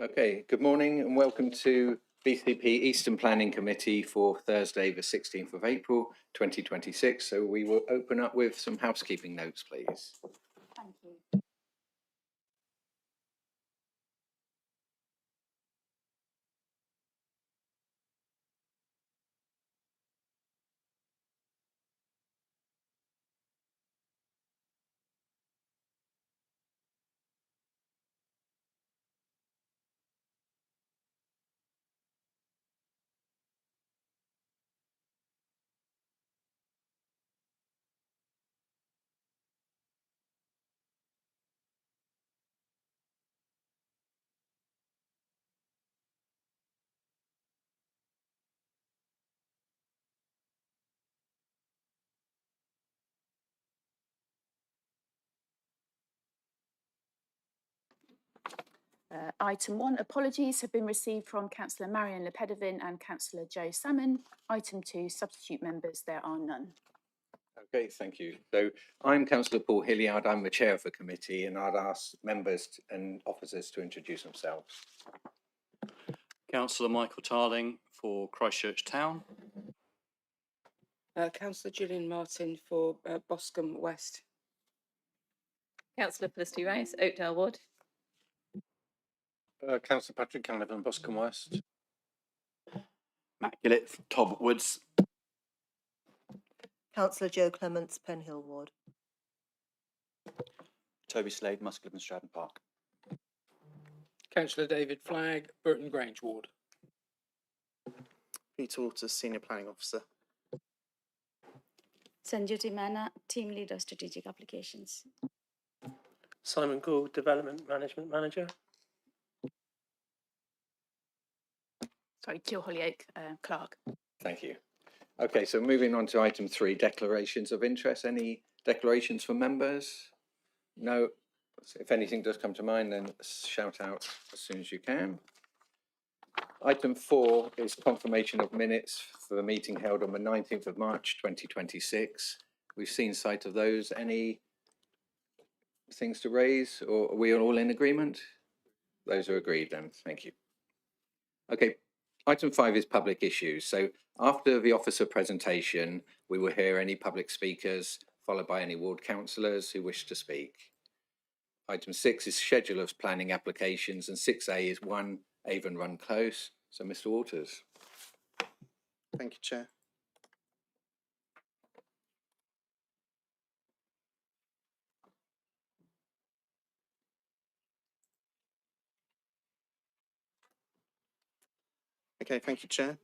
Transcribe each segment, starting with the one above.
Okay, good morning and welcome to BCP Eastern Planning Committee for Thursday, the 16th of April, 2026. So we will open up with some housekeeping notes, please. Thank you. Item 1, apologies have been received from Councillor Marion Lepedevin and Councillor Joe Salmon. Item 2, substitute members, there are none. Okay, thank you. So I'm Councillor Paul Hilliard, I'm the chair of the committee, and I'd ask members and officers to introduce themselves. Councillor Michael Tarling for Christchurch Town. Councillor Gillian Martin for Boscombe West. Councillor Felicity Rice, Oakdale Ward. Councillor Patrick Canavan, Boscombe West. Matt Gillett, Talbot Woods. Councillor Joe Clements, Penhill Ward. Toby Slade, Musgrave and Stratton Park. Councillor David Flagg, Burton Grange Ward. Peter Waters, Senior Planning Officer. Sanju Timana, Team Leader Strategic Applications. Simon Gould, Development Management Manager. Sorry, Jill Hollyoake, Clerk. Thank you. Okay, so moving on to item 3, declarations of interest. Any declarations from members? No. If anything does come to mind, then shout out as soon as you can. Item 4 is confirmation of minutes for the meeting held on the 19th of March 2026. We've seen sight of those. Any things to raise, or are we all in agreement? Those are agreed then. Thank you. Okay, item 5 is public issues. So after the officer presentation, we will hear any public speakers, followed by any ward councillors who wish to speak. Item 6 is schedule of planning applications, and 6A is 1 Avon Run Close. So Mr. Waters. Thank you, Chair. Okay, thank you, Chair.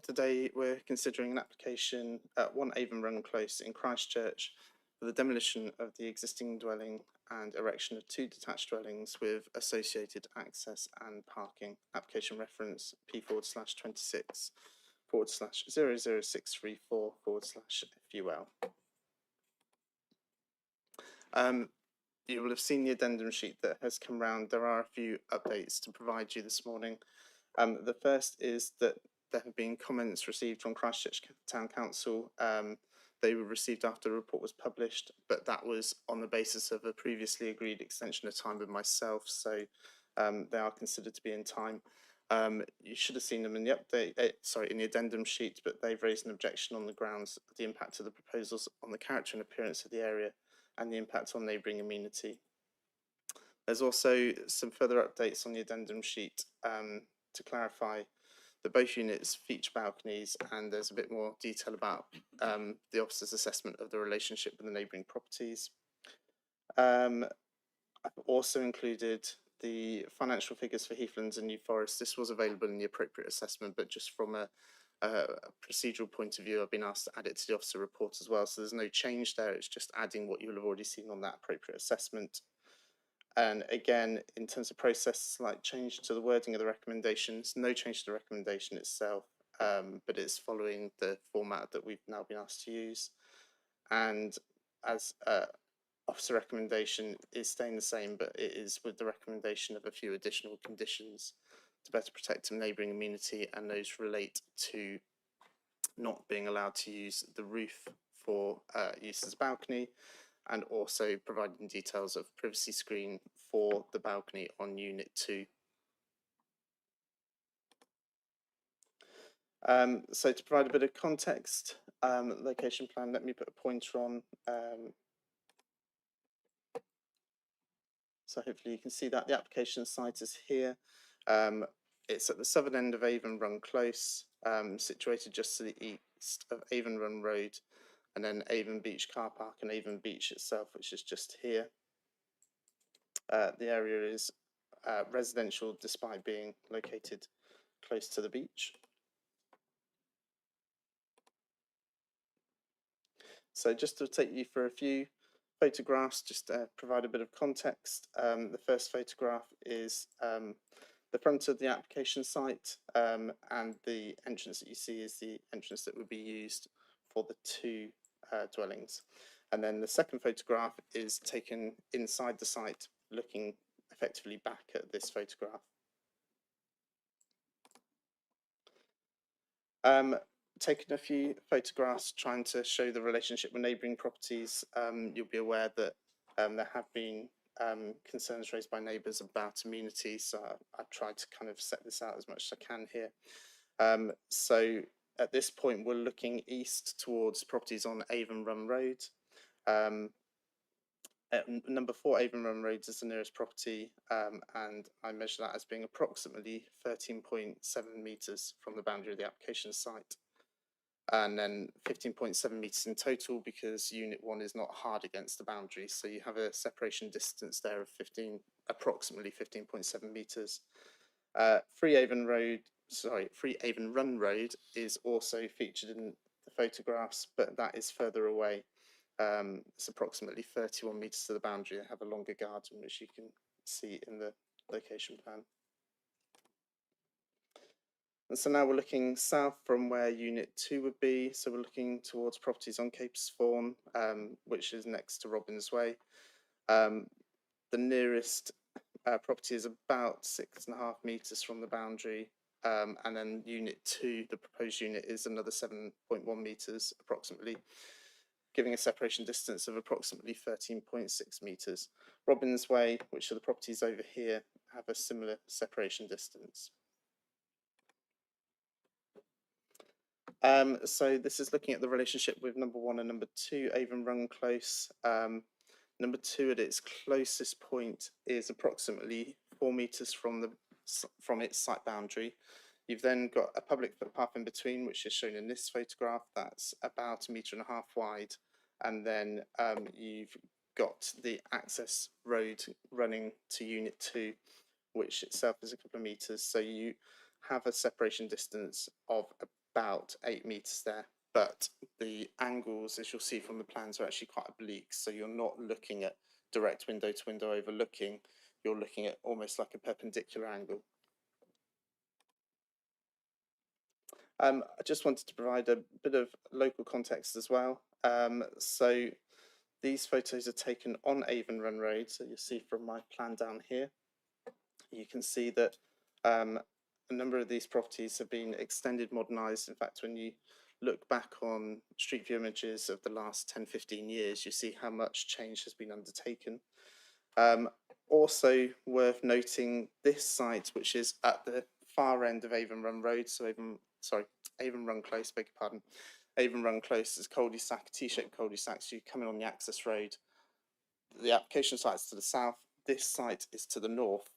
Today we're considering an application at 1 Avon Run Close in Christchurch for the demolition of the existing dwelling and erection of 2 detached dwellings with associated access and parking. Application reference P/26/00634/FUL. You will have seen the addendum sheet that has come round. There are a few updates to provide you this morning. The first is that there have been comments received from Christchurch Town Council. They were received after the report was published, but that was on the basis of a previously agreed extension of time with myself, so they are considered to be in time. You should have seen them in the update, in the addendum sheet, but they've raised an objection on the grounds of the impact of the proposals on the character and appearance of the area and the impact on neighbouring amenity. There's also some further updates on the addendum sheet to clarify that both units feature balconies, and there's a bit more detail about the officer's assessment of the relationship with the neighbouring properties. I've also included the financial figures for Heathlands and New Forest. This was available in the appropriate assessment, but just from a procedural point of view, I've been asked to add it to the officer report as well. So there's no change there. It's just adding what you will have already seen on that appropriate assessment. And again, in terms of process, slight change to the wording of the recommendations, no change to the recommendation itself, but it's following the format that we've now been asked to use. And as officer recommendation is staying the same, but it is with the recommendation of a few additional conditions to better protect the neighbouring amenity, and those relate to not being allowed to use the roof for use as a balcony, and also providing details of privacy screen for the balcony on Unit 2. So to provide a bit of context, location plan, let me put a pointer on. So hopefully you can see that the application site is here. It's at the southern end of Avon Run Close, situated just to the east of Avon Run Road, and then Avon Beach Car Park and Avon Beach itself, which is just here. The area is residential despite being located close to the beach. So just to take you through a few photographs, just to provide a bit of context. The first photograph is the front of the application site, and the entrance that you see is the entrance that would be used for the two dwellings. And then the second photograph is taken inside the site, looking effectively back at this photograph. Taken a few photographs trying to show the relationship with neighbouring properties. You'll be aware that there have been concerns raised by neighbours about amenity, so I've tried to kind of set this out as much as I can here. So at this point, we're looking east towards properties on Avon Run Road. Number 4 Avon Run Road is the nearest property, and I measure that as being approximately 13.7 metres from the boundary of the application site. And then 15.7 metres in total, because unit 1 is not hard against the boundary, so you have a separation distance there of approximately 15.7 metres. 3 Avon Run Road is also featured in the photographs, but that is further away. It's approximately 31 metres to the boundary. I have a longer garden, which you can see in the location plan. And so now we're looking south from where Unit 2 would be. So we're looking towards properties on Capes Fawn, which is next to Robbins Way. The nearest property is about 6.5 metres from the boundary. And then Unit 2, the proposed unit, is another 7.1 metres approximately, giving a separation distance of approximately 13.6 metres. Robbins Way, which are the properties over here, have a similar separation distance. So this is looking at the relationship with number 1 and number 2, Avon Run Close. Number 2 at its closest point is approximately 4 metres from its site boundary. You've then got a public footpath in between, which is shown in this photograph. That's about 1.5 metres wide. And then you've got the access road running to Unit 2, which itself is a couple of metres. So you have a separation distance of about 8 metres there, but the angles, as you'll see from the plans, are actually quite oblique, so you're not looking at direct window to window overlooking, you're looking at almost like a perpendicular angle. I just wanted to provide a bit of local context as well. So these photos are taken on Avon Run Road, so you'll see from my plan down here, you can see that a number of these properties have been extended, modernised. In fact, when you look back on street view images of the last 10-15 years, you see how much change has been undertaken. Also worth noting this site, which is at the far end of Avon Run Road, so Avon Run Close, beg your pardon. Avon Run Close is cul-de-sac, T-shaped cul-de-sac, so you come in on the access road. The application site is to the south, this site is to the north.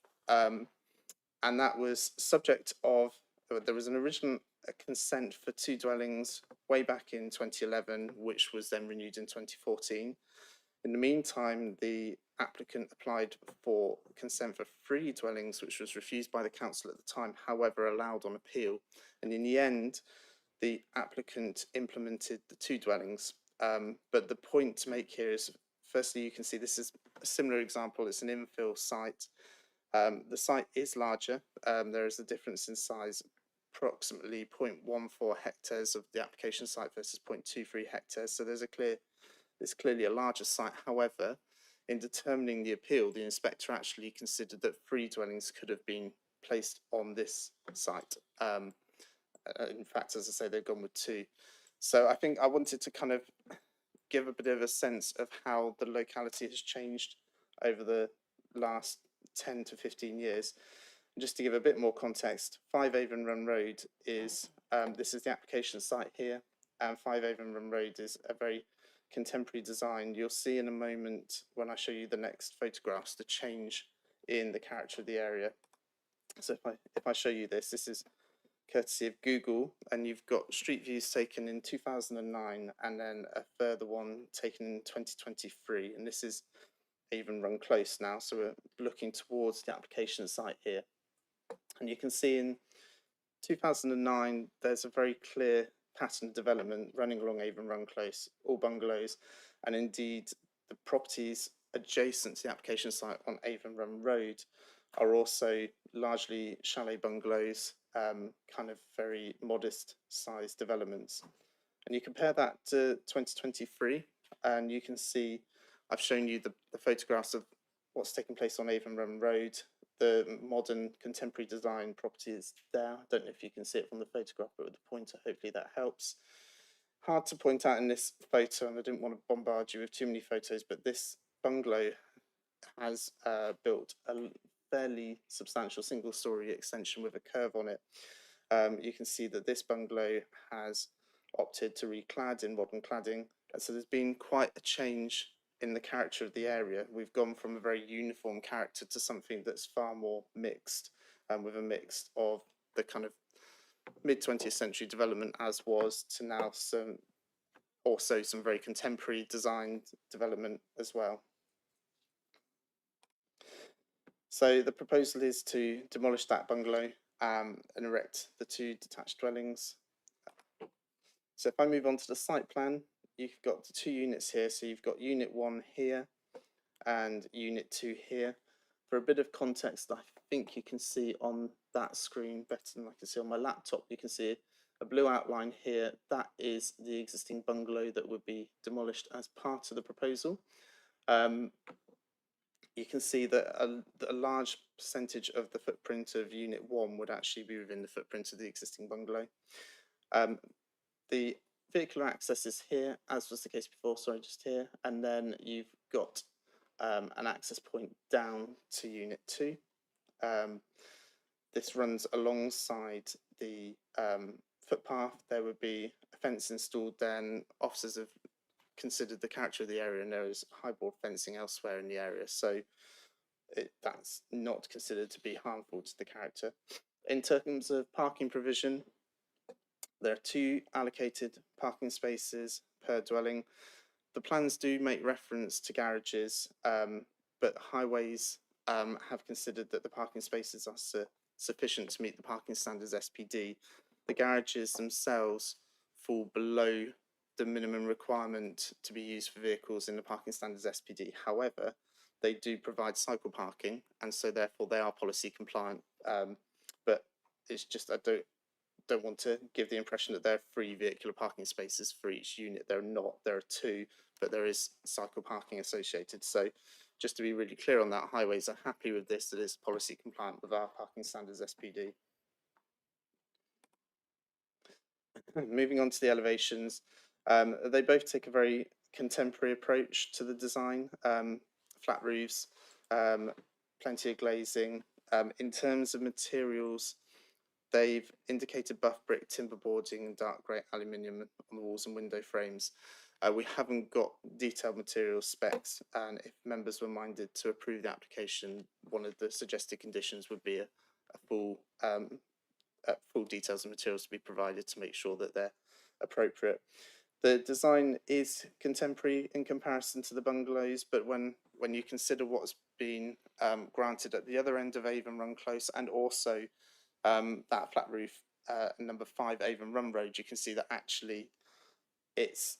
And that was subject of, there was an original consent for 2 dwellings way back in 2011, which was then renewed in 2014. In the meantime, the applicant applied for consent for 3 dwellings, which was refused by the council at the time, however allowed on appeal. And in the end, the applicant implemented the 2 dwellings. But the point to make here is, firstly, you can see this is a similar example. It's an infill site. The site is larger. There is a difference in size, approximately 0.14 hectares of the application site versus 0.23 hectares. So there's clearly a larger site. However, in determining the appeal, the inspector actually considered that 3 dwellings could have been placed on this site. In fact, as I say, they've gone with 2. So I think I wanted to kind of give a bit of a sense of how the locality has changed over the last 10 to 15 years. And just to give a bit more context, 5 Avon Run Road is this is the application site here, and 5 Avon Run Road is a very contemporary design. You'll see in a moment when I show you the next photographs the change in the character of the area. So if I show you this is courtesy of Google, and you've got street views taken in 2009 and then a further one taken in 2023, and this is Avon Run Close now, so we're looking towards the application site here. And you can see in 2009 there's a very clear pattern of development running along Avon Run Close, all bungalows, and indeed the properties adjacent to the application site on Avon Run Road are also largely chalet bungalows, kind of very modest sized developments. And you compare that to 2023, and you can see I've shown you the photographs of what's taking place on Avon Run Road. The modern contemporary design property is there. I don't know if you can see it from the photograph, but with the pointer, hopefully that helps. Hard to point out in this photo, and I didn't want to bombard you with too many photos, but this bungalow has built a fairly substantial single-story extension with a curve on it. You can see that this bungalow has opted to reclad in modern cladding, and so there's been quite a change in the character of the area. We've gone from a very uniform character to something that's far more mixed, with a mix of the kind of mid-20th century development as was to now also some very contemporary designed development as well. So the proposal is to demolish that bungalow and erect the 2 detached dwellings. So if I move on to the site plan, you've got the 2 units here. So you've got unit 1 here and unit 2 here. For a bit of context, I think you can see on that screen better than I can see on my laptop. You can see a blue outline here. That is the existing bungalow that would be demolished as part of the proposal. You can see that a large percentage of the footprint of unit 1 would actually be within the footprint of the existing bungalow. The vehicular access is here, as was the case before, sorry, just here, and then you've got an access point down to unit 2. This runs alongside the footpath. There would be a fence installed then. Officers have considered the character of the area, and there is high board fencing elsewhere in the area, so that's not considered to be harmful to the character. In terms of parking provision, there are 2 allocated parking spaces per dwelling. The plans do make reference to garages, but highways have considered that the parking spaces are sufficient to meet the parking standards SPD. The garages themselves fall below the minimum requirement to be used for vehicles in the parking standards SPD. However, they do provide cycle parking, and so therefore they are policy compliant. But it's just I don't want to give the impression that there are 3 vehicular parking spaces for each unit. There are not. There are 2, but there is cycle parking associated. So just to be really clear on that, highways are happy with this. That is policy compliant with our parking standards SPD. Moving on to the elevations, they both take a very contemporary approach to the design. Flat roofs, plenty of glazing. In terms of materials, they've indicated buff brick, timber boarding and dark grey aluminium on the walls and window frames. We haven't got detailed material specs, and if members were minded to approve the application, one of the suggested conditions would be a full details of materials to be provided to make sure that they're appropriate. The design is contemporary in comparison to the bungalows, but when you consider what's been granted at the other end of Avon Run Close, and also that flat roof number 5 Avon Run Road, you can see that it's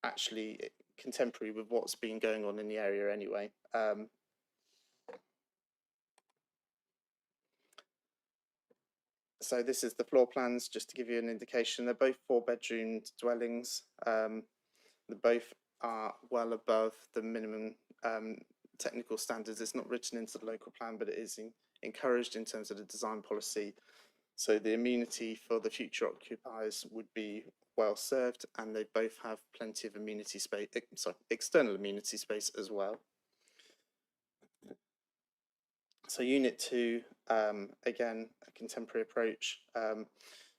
actually contemporary with what's been going on in the area anyway. So this is the floor plans, just to give you an indication. They're both 4-bedroom dwellings. They both are well above the minimum technical standards. It's not written into the local plan, but it is encouraged in terms of the design policy. So the amenity for the future occupiers would be well served, and they both have plenty of amenity space, external amenity space as well. So unit 2, again, a contemporary approach.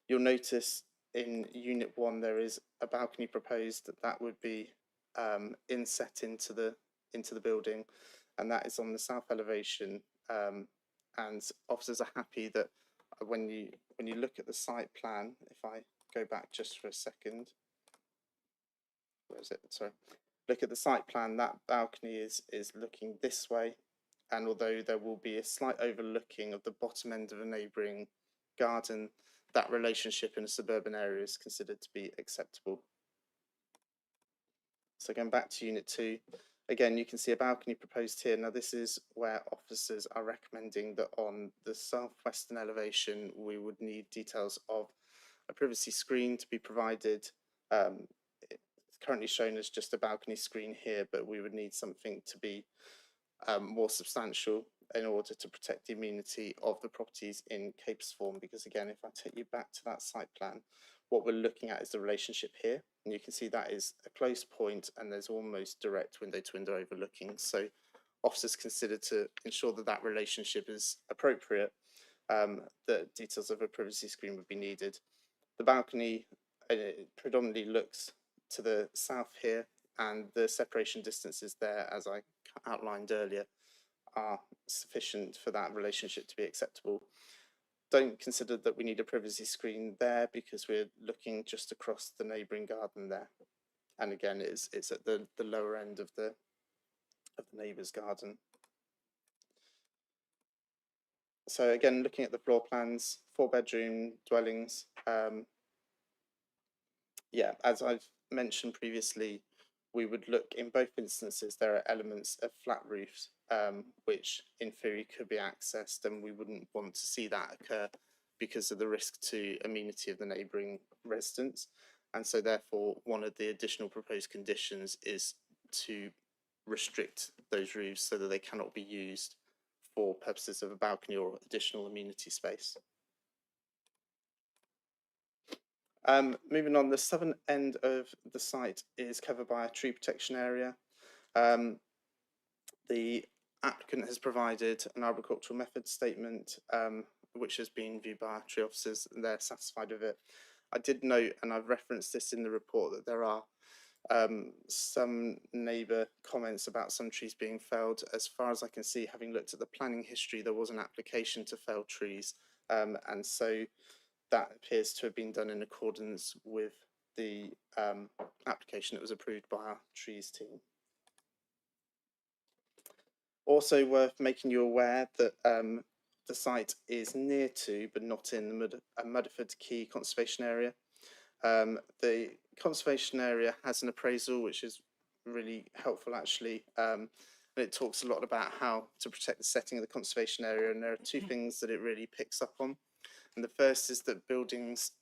You'll notice in Unit 1 there is a balcony proposed that would be inset into the building, and that is on the south elevation. And officers are happy that when you look at the site plan, if I go back just for a second, where is it? Sorry, look at the site plan. That balcony is looking this way, and although there will be a slight overlooking of the bottom end of a neighbouring garden, that relationship in a suburban area is considered to be acceptable. So going back to Unit 2, again, you can see a balcony proposed here. Now, this is where officers are recommending that on the southwestern elevation, we would need details of a privacy screen to be provided. It's currently shown as just a balcony screen here, but we would need something to be more substantial in order to protect the amenity of the properties in Capesform, because again, if I take you back to that site plan, what we're looking at is the relationship here, and you can see that is a close point and there's almost direct window to window overlooking. So officers consider to ensure that that relationship is appropriate, that details of a privacy screen would be needed. The balcony predominantly looks to the south here, and the separation distances there, as I outlined earlier, are sufficient for that relationship to be acceptable. Don't consider that we need a privacy screen there because we're looking just across the neighbouring garden there, and again it's at the lower end of the neighbour's garden. So again, looking at the floor plans, 4-bedroom dwellings. Yeah, as I've mentioned previously, we would look in both instances, there are elements of flat roofs, which in theory could be accessed, and we wouldn't want to see that occur because of the risk to amenity of the neighbouring residents. And so therefore, one of the additional proposed conditions is to restrict those roofs so that they cannot be used for purposes of a balcony or additional amenity space. Moving on, the southern end of the site is covered by a tree protection area. The applicant has provided an arboricultural method statement, which has been viewed by our tree officers, and they're satisfied with it. I did note, and I've referenced this in the report, that there are some neighbour comments about some trees being felled. As far as I can see, having looked at the planning history, there was an application to fell trees, and so that appears to have been done in accordance with the application that was approved by our trees team. Also worth making you aware that the site is near to, but not in, the Mudderford Quay conservation area. The conservation area has an appraisal which is really helpful actually, and it talks a lot about how to protect the setting of the conservation area, and there are two things that it really picks up on. And the first is that buildings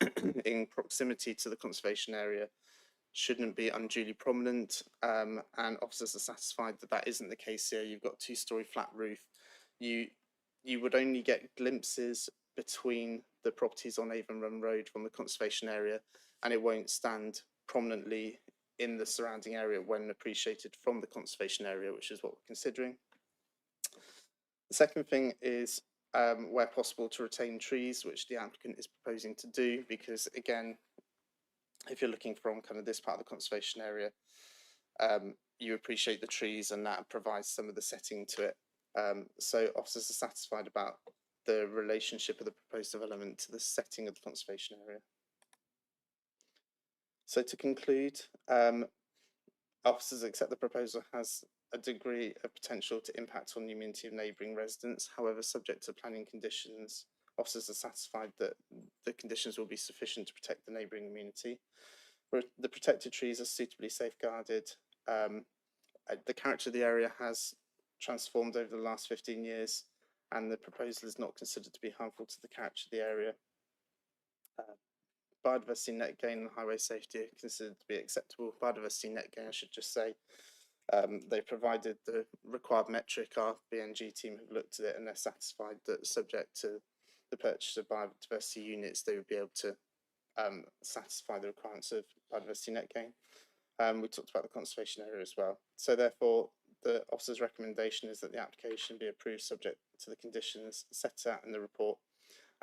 in proximity to the conservation area shouldn't be unduly prominent, and officers are satisfied that that isn't the case here. You've got a 2-storey flat roof. You would only get glimpses between the properties on Avon Run Road from the conservation area, and it won't stand prominently in the surrounding area when appreciated from the conservation area, which is what we're considering. The second thing is where possible to retain trees, which the applicant is proposing to do, because again, if you're looking from kind of this part of the conservation area, you appreciate the trees and that provides some of the setting to it. So officers are satisfied about the relationship of the proposed development to the setting of the conservation area. So to conclude, officers accept the proposal has a degree of potential to impact on the amenity of neighbouring residents. However, subject to planning conditions, officers are satisfied that the conditions will be sufficient to protect the neighbouring amenity. The protected trees are suitably safeguarded. The character of the area has transformed over the last 15 years, and the proposal is not considered to be harmful to the character of the area. Biodiversity net gain and highway safety are considered to be acceptable. Biodiversity net gain, I should just say, they provided the required metric. Our BNG team have looked at it and they're satisfied that subject to the purchase of biodiversity units, they would be able to satisfy the requirements of biodiversity net gain. We talked about the conservation area as well. So therefore, the officer's recommendation is that the application be approved subject to the conditions set out in the report,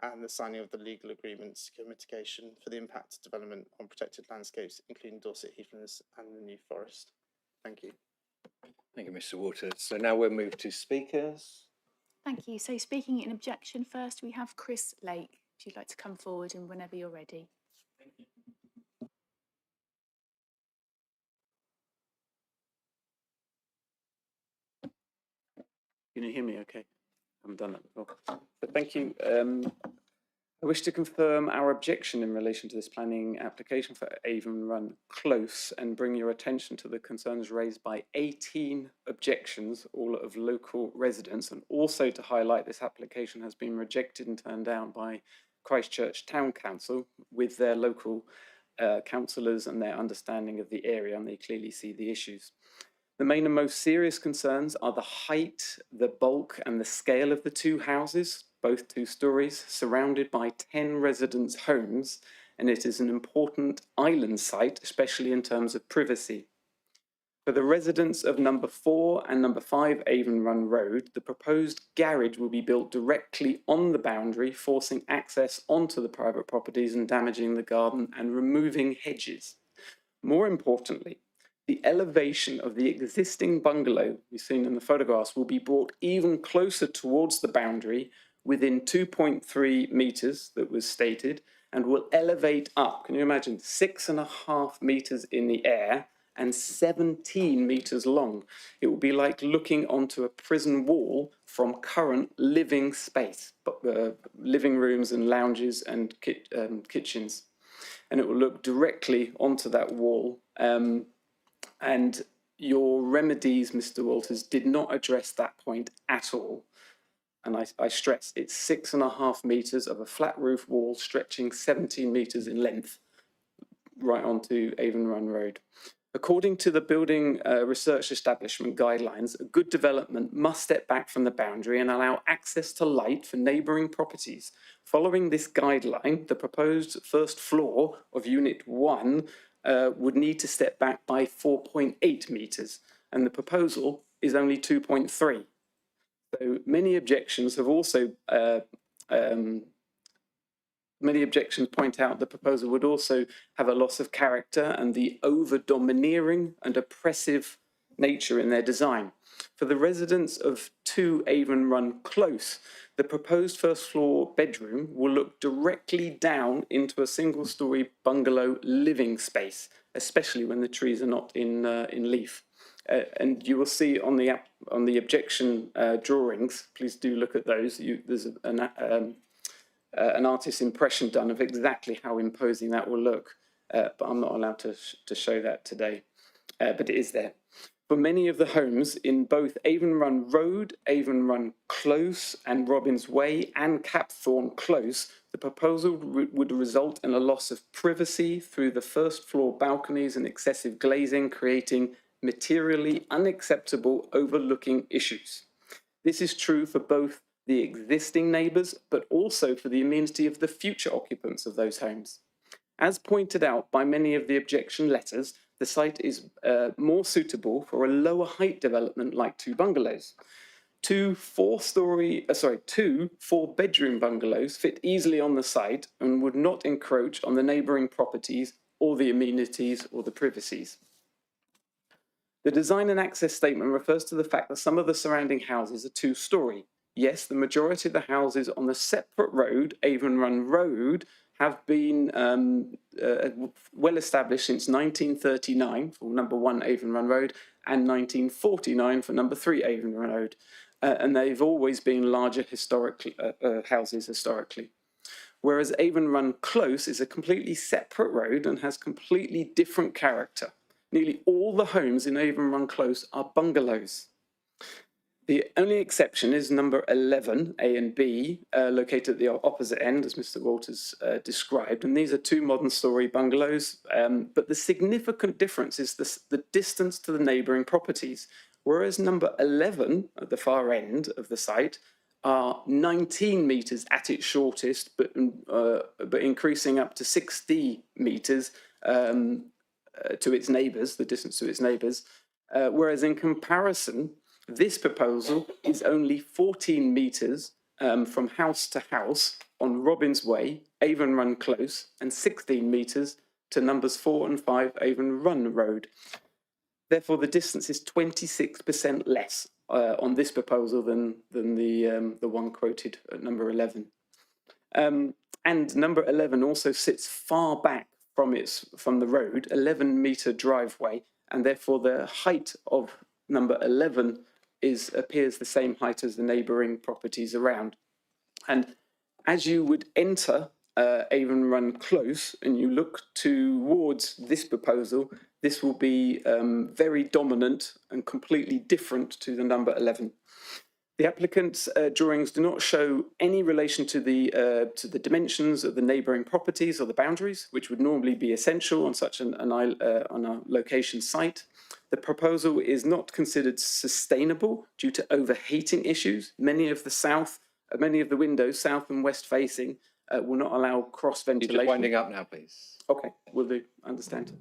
and the signing of the legal agreement to secure mitigation for the impact of development on protected landscapes, including Dorset Heathlands and the New Forest. Thank you. Thank you, Mr. Waters. So now we'll move to speakers. Thank you. So speaking in objection first, we have Chris Lake. If you'd like to come forward and whenever you're ready. Can you hear me okay? I haven't done that before. But thank you. I wish to confirm our objection in relation to this planning application for Avon Run Close and bring your attention to the concerns raised by 18 objections, all of local residents, and also to highlight this application has been rejected and turned down by Christchurch Town Council with their local councillors and their understanding of the area, and they clearly see the issues. The main and most serious concerns are the height, the bulk and the scale of the two houses, both 2 stories, surrounded by 10 residents' homes, and it is an important island site, especially in terms of privacy. For the residents of number 4 and number 5 Avon Run Road, the proposed garage will be built directly on the boundary, forcing access onto the private properties and damaging the garden and removing hedges. More importantly, the elevation of the existing bungalow we've seen in the photographs will be brought even closer towards the boundary within 2.3 metres that was stated and will elevate up, can you imagine, 6.5 metres in the air and 17 metres long. It will be like looking onto a prison wall from current living space, living rooms and lounges and kitchens. And it will look directly onto that wall. And your remedies, Mr. Walters, did not address that point at all. And I stress, it's 6.5 metres of a flat roof wall stretching 17 metres in length right onto Avon Run Road. According to the Building Research Establishment guidelines, a good development must step back from the boundary and allow access to light for neighbouring properties. Following this guideline, the proposed first floor of Unit 1 would need to step back by 4.8 metres, and the proposal is only 2.3. So many objections have also many objections point out the proposal would also have a loss of character and the over-domineering and oppressive nature in their design. For the residents of 2 Avon Run Close, the proposed first floor bedroom will look directly down into a single-storey bungalow living space, especially when the trees are not in leaf. And you will see on the objection drawings, please do look at those. There's an artist's impression done of exactly how imposing that will look, but I'm not allowed to show that today, but it is there. For many of the homes in both Avon Run Road, Avon Run Close and Robbins Way and Capthorne Close, the proposal would result in a loss of privacy through the first floor balconies and excessive glazing, creating materially unacceptable overlooking issues. This is true for both the existing neighbours, but also for the amenity of the future occupants of those homes. As pointed out by many of the objection letters, the site is more suitable for a lower height development like 2 bungalows. 2 4-bedroom bungalows fit easily on the site and would not encroach on the neighbouring properties or the amenities or the privacies. The design and access statement refers to the fact that some of the surrounding houses are 2-storey. Yes, the majority of the houses on the separate road, Avon Run Road, have been well established since 1939 for number 1 Avon Run Road and 1949 for number 3 Avon Run Road. And they've always been larger houses historically. Whereas Avon Run Close is a completely separate road and has completely different character. Nearly all the homes in Avon Run Close are bungalows. The only exception is number 11, A and B, located at the opposite end, as Mr. Walters described. And these are 2 modern storey bungalows. But the significant difference is the distance to the neighbouring properties. Whereas number 11, at the far end of the site, are 19 metres at its shortest, but increasing up to 60 metres to its neighbours, the distance to its neighbours. Whereas in comparison, this proposal is only 14 metres from house to house on Robbins Way, Avon Run Close, and 16 metres to numbers 4 and 5 Avon Run Road. Therefore, the distance is 26% less on this proposal than the one quoted at number 11. And number 11 also sits far back from the road, 11-metre driveway, and therefore the height of number 11 appears the same height as the neighbouring properties around. And as you would enter Avon Run Close and you look towards this proposal, this will be very dominant and completely different to the number 11. The applicant's drawings do not show any relation to the dimensions of the neighbouring properties or the boundaries, which would normally be essential on such on a location site. The proposal is not considered sustainable due to overheating issues. Many of the windows, south and west facing, will not allow cross ventilation. You're just winding up now, please. Okay, will do. Understand.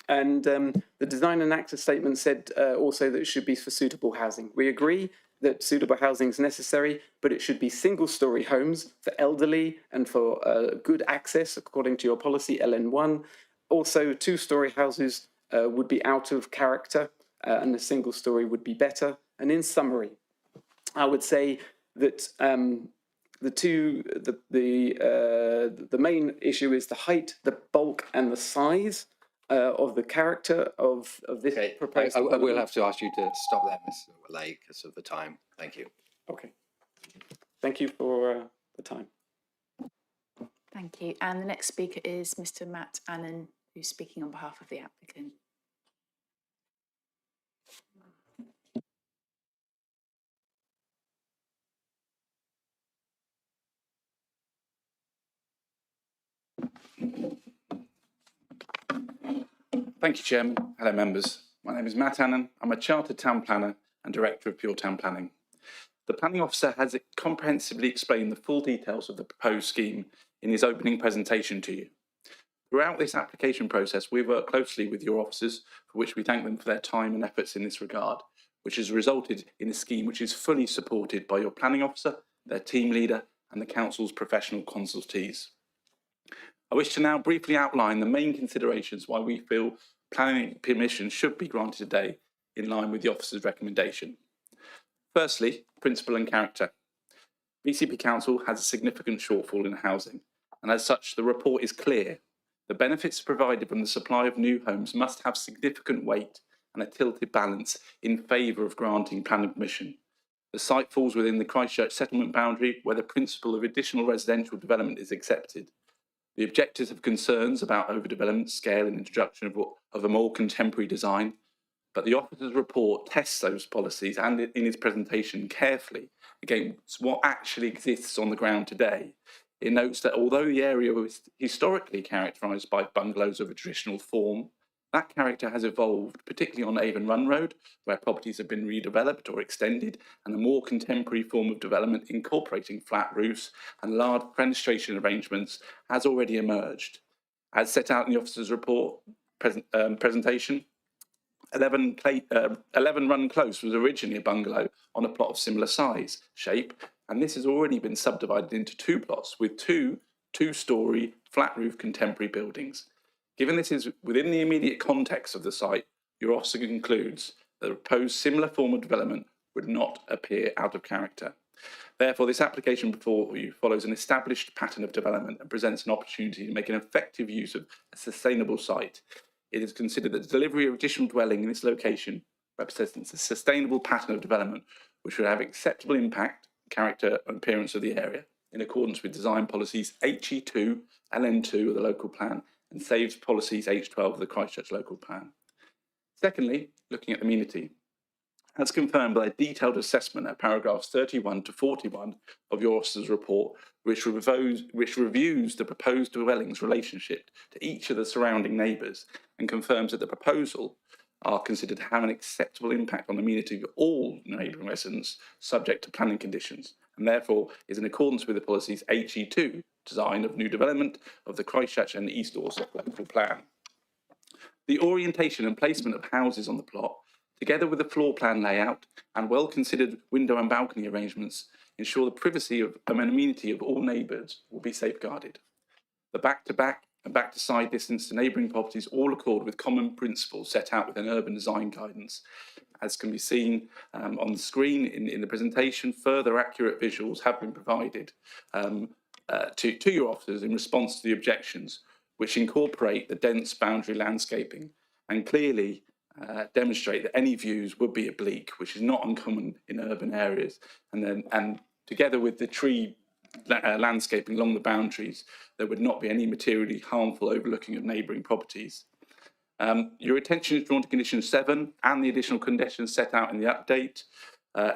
And the design and access statement said also that it should be for suitable housing. We agree that suitable housing is necessary, but it should be single-storey homes for elderly and for good access, according to your policy LN1. Also, two-storey houses would be out of character, and a single-storey would be better. And in summary, I would say that the main issue is the height, the bulk, and the size of the character of this proposed. I will have to ask you to stop there, Mr. Lake, because of the time. Thank you. Okay. Thank you for the time. Thank you. And the next speaker is Mr. Matt Annan, who's speaking on behalf of the applicant. Thank you, Chairman. Hello, members. My name is Matt Annan. I'm a Chartered Town Planner and Director of Pure Town Planning. The Planning Officer has comprehensively explained the full details of the proposed scheme in his opening presentation to you. Throughout this application process, we've worked closely with your officers, for which we thank them for their time and efforts in this regard, which has resulted in a scheme which is fully supported by your Planning Officer, their team leader, and the Council's professional consultees. I wish to now briefly outline the main considerations why we feel planning permission should be granted today in line with the officer's recommendation. Firstly, principle and character. BCP Council has a significant shortfall in housing, and as such, the report is clear. The benefits provided from the supply of new homes must have significant weight and a tilted balance in favour of granting planning permission. The site falls within the Christchurch settlement boundary, where the principle of additional residential development is accepted. The objectives have concerns about overdevelopment, scale and introduction of a more contemporary design, but the officer's report tests those policies and in his presentation carefully against what actually exists on the ground today. It notes that although the area was historically characterised by bungalows of a traditional form, that character has evolved, particularly on Avon Run Road, where properties have been redeveloped or extended, and a more contemporary form of development incorporating flat roofs and large fenestration arrangements has already emerged. As set out in the officer's report presentation, 11 Run Close was originally a bungalow on a plot of similar size, shape, and this has already been subdivided into two plots with two-storey flat roof contemporary buildings. Given this is within the immediate context of the site, your officer concludes that the proposed similar form of development would not appear out of character. Therefore, this application before you follows an established pattern of development and presents an opportunity to make an effective use of a sustainable site. It is considered that the delivery of additional dwelling in this location represents a sustainable pattern of development which would have acceptable impact, character and appearance of the area in accordance with design policies HE2, LN2 of the local plan and saves policies H12 of the Christchurch local plan. Secondly, looking at amenity. As confirmed by a detailed assessment at paragraphs 31 to 41 of your officer's report, which reviews the proposed dwelling's relationship to each of the surrounding neighbours and confirms that the proposal are considered to have an acceptable impact on amenity of all neighbouring residents subject to planning conditions, and therefore is in accordance with the policies HE2, design of new development of the Christchurch and East Dorset local plan. The orientation and placement of houses on the plot together with the floor plan layout and well-considered window and balcony arrangements, ensure the privacy of and amenity of all neighbours will be safeguarded. The back-to-back and back-to-side distance to neighbouring properties all accord with common principles set out within urban design guidance. As can be seen on the screen in the presentation, further accurate visuals have been provided to your officers in response to the objections, which incorporate the dense boundary landscaping and clearly demonstrate that any views would be oblique, which is not uncommon in urban areas. And together with the tree landscaping along the boundaries, there would not be any materially harmful overlooking of neighbouring properties. Your attention is drawn to condition 7 and the additional conditions set out in the update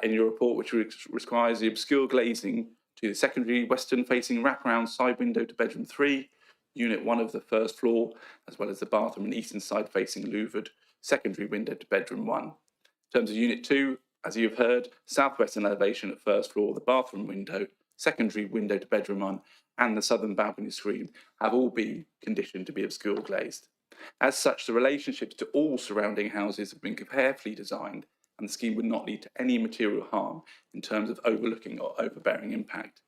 in your report, which requires the obscure glazing to the secondary western facing wraparound side window to bedroom 3, unit 1 of the first floor, as well as the bathroom and eastern side facing louvered secondary window to bedroom 1. In terms of unit 2, as you've heard, southwestern elevation at first floor, the bathroom window, secondary window to bedroom 1, and the southern balcony screen have all been conditioned to be obscure glazed. As such, the relationships to all surrounding houses have been carefully designed, and the scheme would not lead to any material harm in terms of overlooking or overbearing impact.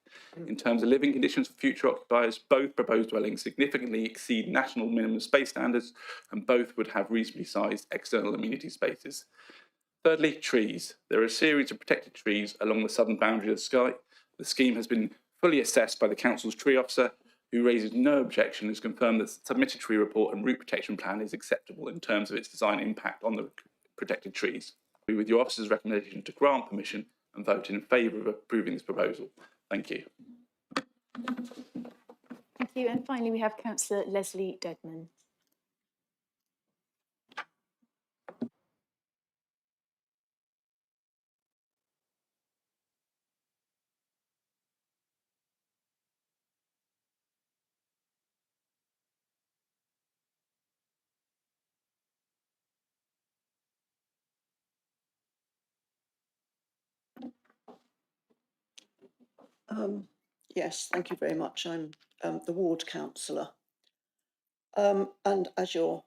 In terms of living conditions for future occupiers, both proposed dwellings significantly exceed national minimum space standards, and both would have reasonably sized external amenity spaces. Thirdly, trees. There are a series of protected trees along the southern boundary of the site. The scheme has been fully assessed by the Council's tree officer, who raises no objection and has confirmed that the submitted tree report and route protection plan is acceptable in terms of its design impact on the protected trees. I agree with your officer's recommendation to grant permission and vote in favour of approving this proposal. Thank you. Thank you. And finally, we have Councillor Leslie Dedman. Yes, thank you very much. I'm the ward councillor. And as you're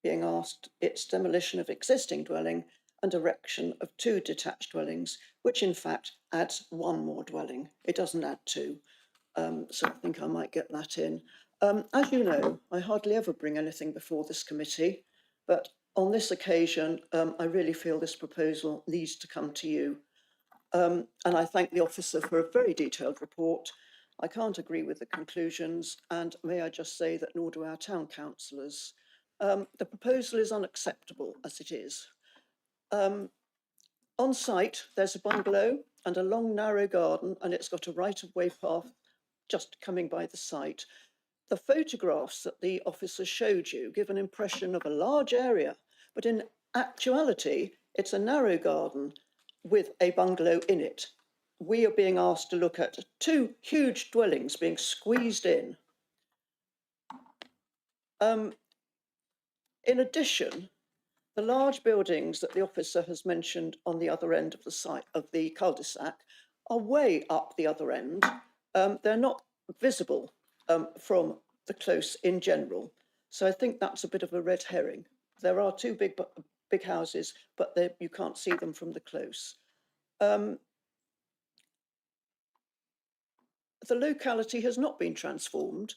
being asked, it's demolition of existing dwelling and erection of 2 detached dwellings, which in fact adds 1 more dwelling. It doesn't add 2. So I think I might get that in. As you know, I hardly ever bring anything before this committee, but on this occasion, I really feel this proposal needs to come to you. And I thank the officer for a very detailed report. I can't agree with the conclusions, and may I just say that nor do our town councillors. The proposal is unacceptable as it is. On site, there's a bungalow and a long narrow garden, and it's got a right-of-way path just coming by the site. The photographs that the officer showed you give an impression of a large area, but in actuality, it's a narrow garden with a bungalow in it. We are being asked to look at 2 huge dwellings being squeezed in. In addition, the large buildings that the officer has mentioned on the other end of the site of the cul-de-sac are way up the other end. They're not visible from the close in general. So I think that's a bit of a red herring. There are 2 big houses, but you can't see them from the close. The locality has not been transformed.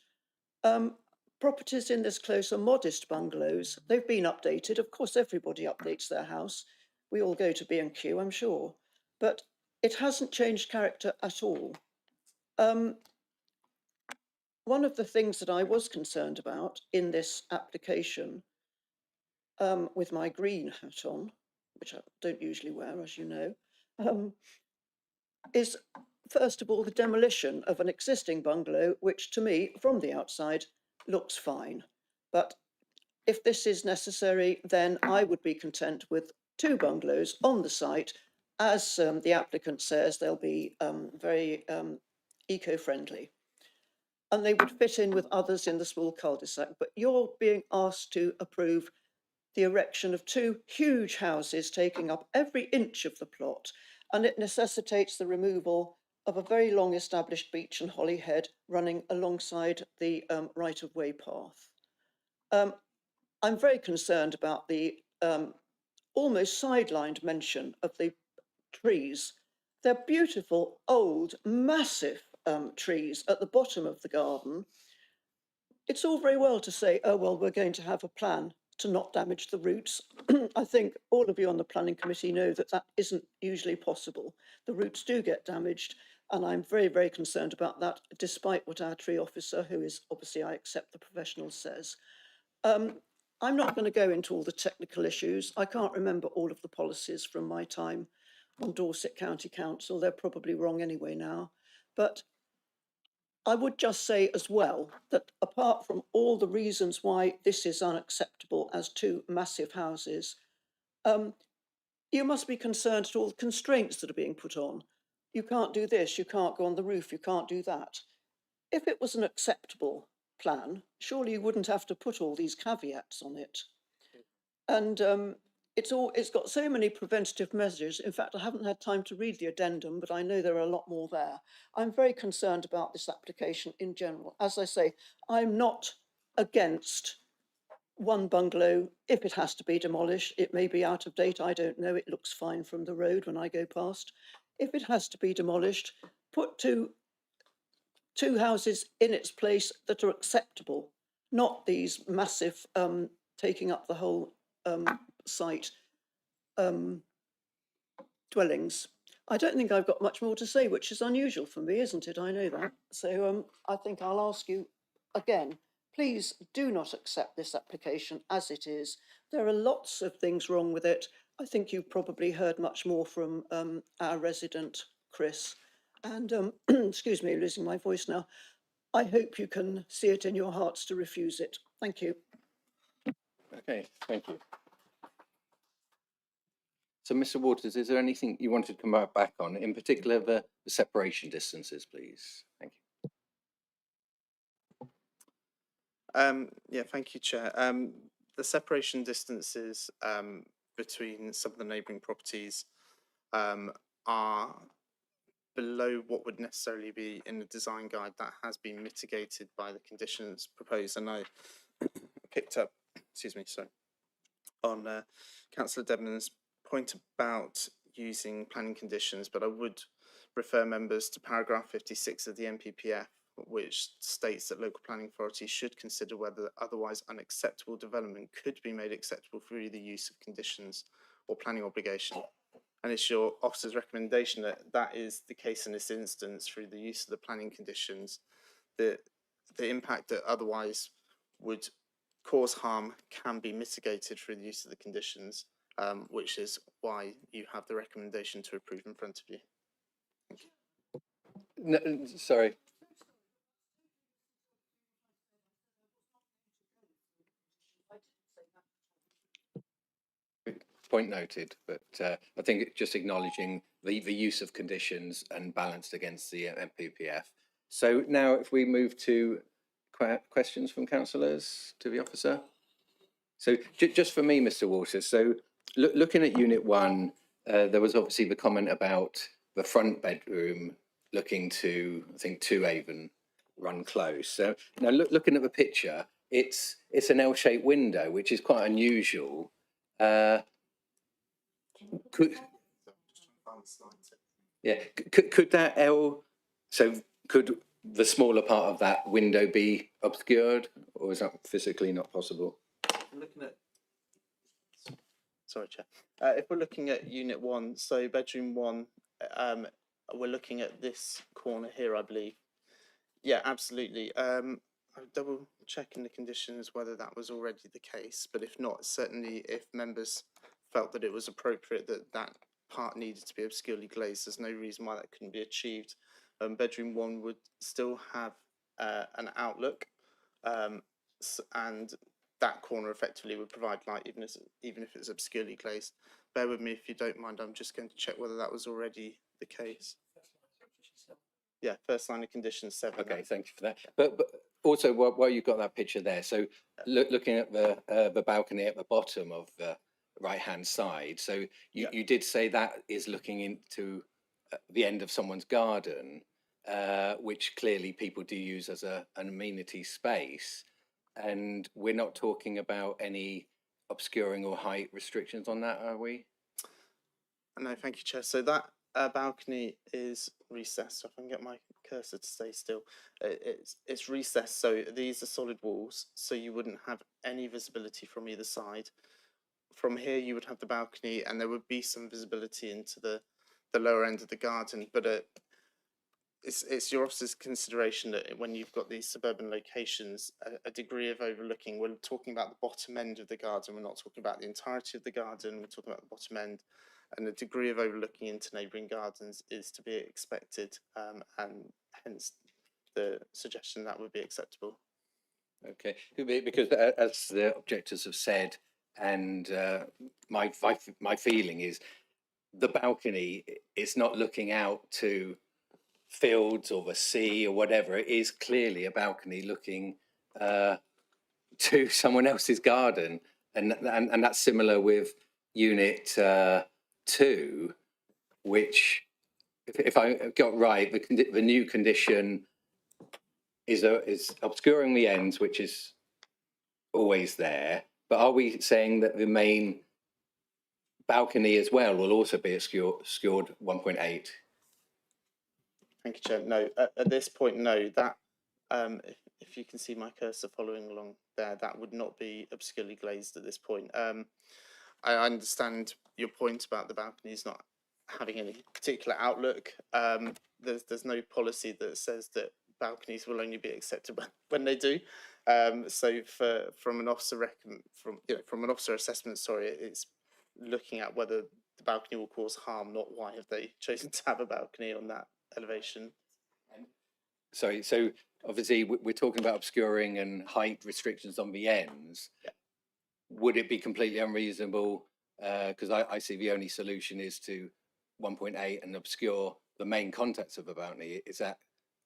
Properties in this close are modest bungalows. They've been updated. Of course, everybody updates their house. We all go to B&Q, I'm sure. But it hasn't changed character at all. One of the things that I was concerned about in this application, with my green hat on, which I don't usually wear, as you know, is first of all the demolition of an existing bungalow, which to me, from the outside, looks fine. But if this is necessary, then I would be content with 2 bungalows on the site. As the applicant says, they'll be very eco-friendly. And they would fit in with others in the small cul-de-sac. But you're being asked to approve the erection of 2 huge houses taking up every inch of the plot, and it necessitates the removal of a very long established beech and holly head running alongside the right-of-way path. I'm very concerned about the almost sidelined mention of the trees. They're beautiful, old, massive trees at the bottom of the garden. It's all very well to say, oh, well, we're going to have a plan to not damage the roots. I think all of you on the planning committee know that that isn't usually possible. The roots do get damaged, and I'm very, very concerned about that, despite what our tree officer, who is obviously, I accept the professional, says. I'm not going to go into all the technical issues. I can't remember all of the policies from my time on Dorset County Council. They're probably wrong anyway now. But I would just say as well that apart from all the reasons why this is unacceptable as two massive houses, you must be concerned at all the constraints that are being put on. You can't do this, you can't go on the roof, you can't do that. If it was an acceptable plan, surely you wouldn't have to put all these caveats on it. And it's got so many preventative measures. In fact, I haven't had time to read the addendum, but I know there are a lot more there. I'm very concerned about this application in general. As I say, I'm not against one bungalow if it has to be demolished. It may be out of date, I don't know. It looks fine from the road when I go past. If it has to be demolished, put two houses in its place that are acceptable, not these massive taking up the whole site dwellings. I don't think I've got much more to say, which is unusual for me, isn't it? I know that. So I think I'll ask you again, please do not accept this application as it is. There are lots of things wrong with it. I think you've probably heard much more from our resident, Chris. And excuse me, losing my voice now. I hope you can see it in your hearts to refuse it. Thank you. Okay, thank you. So, Mr. Waters, is there anything you wanted to come back on, in particular the separation distances, please? Thank you. Yeah, thank you, Chair. The separation distances between some of the neighbouring properties are below what would necessarily be in the design guide. That has been mitigated by the conditions proposed, and I picked up, excuse me, sorry, on Councillor Dedman's point about using planning conditions, but I would refer members to paragraph 56 of the NPPF, which states that local planning authorities should consider whether otherwise unacceptable development could be made acceptable through the use of conditions or planning obligation. And it's your officer's recommendation that that is the case in this instance through the use of the planning conditions, that the impact that otherwise would cause harm can be mitigated through the use of the conditions, which is why you have the recommendation to approve in front of you. Thank you. No, sorry. Point noted, but I think just acknowledging the use of conditions and balanced against the MPPF. So now if we move to questions from councillors to the officer. So just for me, Mr. Waters, so looking at Unit 1, there was obviously the comment about the front bedroom looking to, I think, to Avon Run Close. So now looking at the picture, it's an L-shaped window, which is quite unusual. Could that could the smaller part of that window be obscured, or is that physically not possible? I'm looking at, sorry, Chair. If we're looking at Unit 1, so bedroom 1, we're looking at this corner here, I believe. Yeah, absolutely. I'll double check in the conditions whether that was already the case, but if not, certainly if members felt that it was appropriate that that part needed to be obscurely glazed, there's no reason why that couldn't be achieved. Bedroom 1 would still have an outlook, and that corner effectively would provide light even if it's obscurely glazed. Bear with me if you don't mind, I'm just going to check whether that was already the case. Yeah, first line of conditions 7. Okay, thank you for that. But also, while you've got that picture there, so looking at the balcony at the bottom of the right-hand side, so you did say that is looking into the end of someone's garden, which clearly people do use as an amenity space, and we're not talking about any obscuring or height restrictions on that, are we? No, thank you, Chair. So that balcony is recessed. So if I can get my cursor to stay still, it's recessed. So these are solid walls, so you wouldn't have any visibility from either side. From here, you would have the balcony, and there would be some visibility into the lower end of the garden. But it's your office's consideration that when you've got these suburban locations, a degree of overlooking. We're talking about the bottom end of the garden. We're not talking about the entirety of the garden. We're talking about the bottom end. And a degree of overlooking into neighbouring gardens is to be expected, and hence the suggestion that would be acceptable. Okay, because as the objectors have said, and my feeling is the balcony is not looking out to fields or the sea or whatever. It is clearly a balcony looking to someone else's garden, and that's similar with Unit 2, which, if I got right, the new condition is obscuring the ends, which is always there. But are we saying that the main balcony as well will also be obscured 1.8? Thank you, Chair. No, at this point, no. That if you can see my cursor following along there, that would not be obscurely glazed at this point. I understand your point about the balconies not having any particular outlook. There's no policy that says that balconies will only be accepted when they do. So from an officer from an officer assessment, sorry, it's looking at whether the balcony will cause harm, not why have they chosen to have a balcony on that elevation. Sorry, so obviously we're talking about obscuring and height restrictions on the ends. Yeah. Would it be completely unreasonable? Because I see the only solution is to 1.8 and obscure the main contents of the balcony. Is that,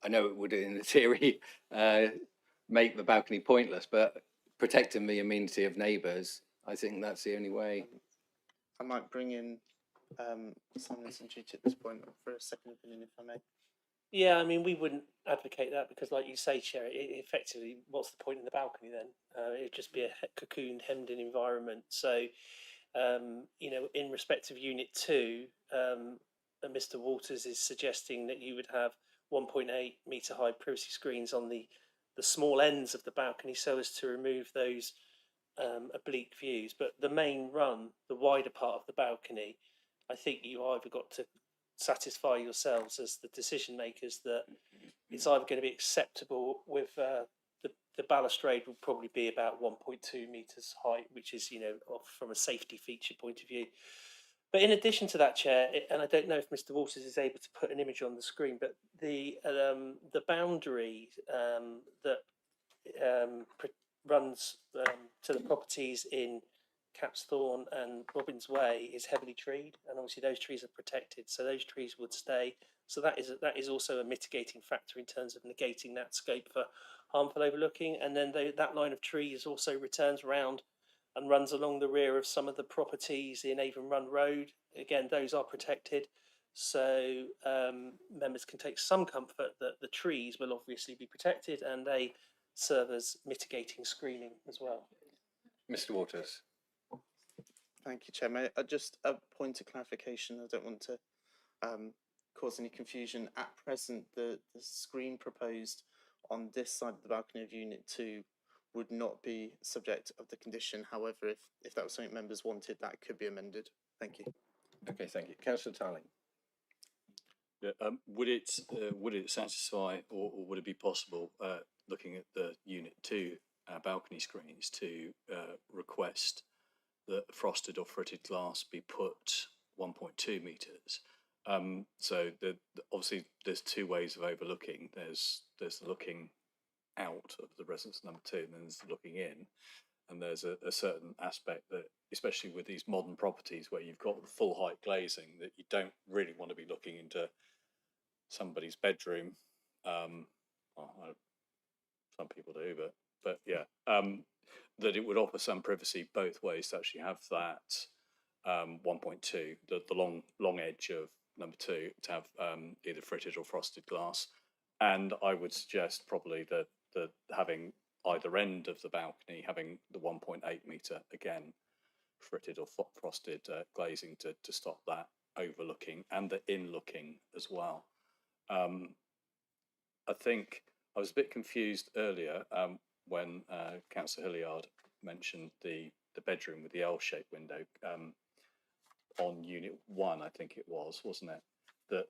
I know it would in the theory make the balcony pointless, but protecting the amenity of neighbours, I think that's the only way. I might bring in Simon and duty at this point for a second opinion, if I may. Yeah, I mean, we wouldn't advocate that because, like you say, Chair, effectively, what's the point in the balcony then? It'd just be a cocooned, hemmed-in environment. So, in respect of Unit 2, Mr. Waters is suggesting that you would have 1.8 metre high privacy screens on the small ends of the balcony so as to remove those oblique views. But the main run, the wider part of the balcony, I think you either got to satisfy yourselves as the decision makers that it's either going to be acceptable with the balustrade will probably be about 1.2 meters height, which is, from a safety feature point of view. But in addition to that, Chair, and I don't know if Mr. Waters is able to put an image on the screen, but the boundary that runs to the properties in Capsthorne and Robbins Way is heavily treed, and obviously those trees are protected, so those trees would stay. So that is also a mitigating factor in terms of negating that scope for harmful overlooking. And then that line of trees also returns round and runs along the rear of some of the properties in Avon Run Road. Again, those are protected, so members can take some comfort that the trees will obviously be protected and they serve as mitigating screening as well. Mr. Waters. Thank you, Chair. Just a point of clarification. I don't want to cause any confusion. At present, the screen proposed on this side of the balcony of Unit 2 would not be subject of the condition. However, if that was something members wanted, that could be amended. Thank you. Okay, thank you. Councillor Tarling. Yeah, would it satisfy, or would it be possible, looking at the Unit 2 balcony screens, to request that frosted or fritted glass be put 1.2 metres? So obviously there's two ways of overlooking. There's looking out of the residence number 2, and then there's looking in. And there's a certain aspect that, especially with these modern properties where you've got the full height glazing, that you don't really want to be looking into somebody's bedroom. Some people do, but yeah, that it would offer some privacy both ways to actually have that 1.2, the long edge of number 2, to have either fritted or frosted glass. And I would suggest probably that having either end of the balcony having the 1.8 metre again, fritted or frosted glazing to stop that overlooking and the in-looking as well. I think I was a bit confused earlier when Councillor Hilliard mentioned the bedroom with the L-shaped window on Unit 1, I think it was, wasn't it?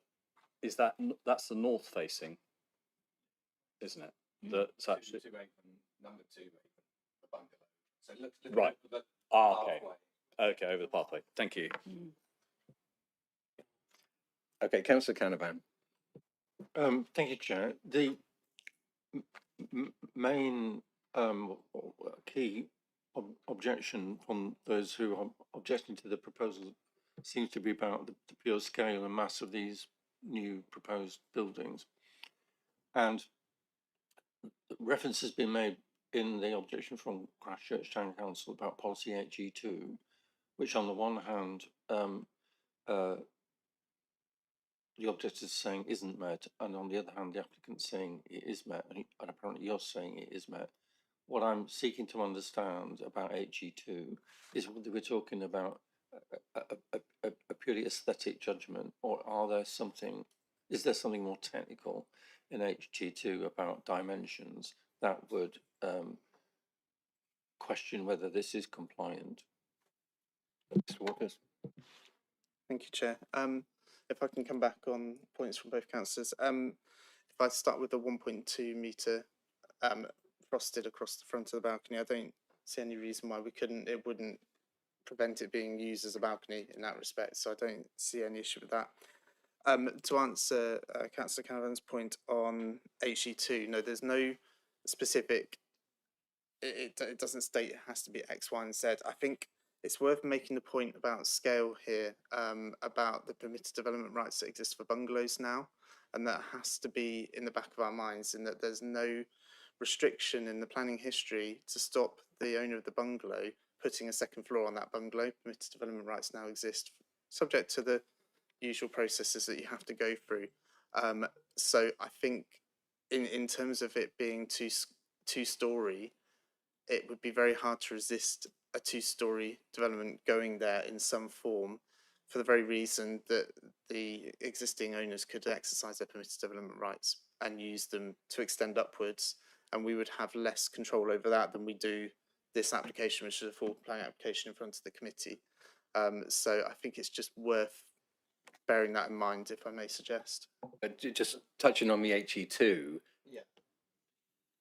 That's the north facing, isn't it? That's actually number 2, the bungalow. So look right. at the Okay. pathway. Okay, over the pathway. Thank you. Okay, Councillor Canavan. Thank you, Chair. The main key objection from those who are objecting to the proposal seems to be about the pure scale and mass of these new proposed buildings. And reference has been made in the objection from Christchurch Town Council about policy HE2, which on the one hand, the objector is saying isn't met, and on the other hand, the applicant's saying it is met, and apparently you're saying it is met. What I'm seeking to understand about HE2 is whether we're talking about a purely aesthetic judgment, or is there something more technical in HG2 about dimensions that would question whether this is compliant? Mr. Waters. Thank you, Chair. If I can come back on points from both councillors. If I start with the 1.2 metre frosted across the front of the balcony, I don't see any reason why we couldn't. It wouldn't prevent it being used as a balcony in that respect, so I don't see any issue with that. To answer Councillor Canavan's point on HE2, no, there's no specific, it doesn't state it has to be X, Y and Z. I think it's worth making the point about scale here, about the permitted development rights that exist for bungalows now, and that has to be in the back of our minds, in that there's no restriction in the planning history to stop the owner of the bungalow putting a second floor on that bungalow. Permitted development rights now exist, subject to the usual processes that you have to go through. So I think in terms of it being two-storey, it would be very hard to resist a two-storey development going there in some form, for the very reason that the existing owners could exercise their permitted development rights and use them to extend upwards, and we would have less control over that than we do this application, which is a full planning application in front of the committee. So I think it's just worth bearing that in mind, if I may suggest. Just touching on the HE2, yeah,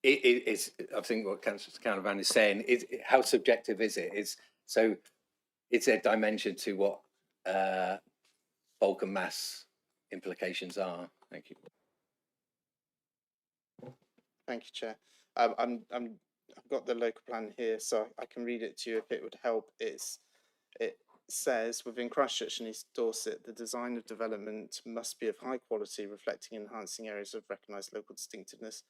it is. I think what Councillor Canavan is saying is, how subjective is it? Is there dimension to what bulk and mass implications are? Thank you. Thank you, Chair. I've got the local plan here, so I can read it to you if it would help. It says, within Christchurch and East Dorset, the design of development must be of high quality, reflecting and enhancing areas of recognised local distinctiveness.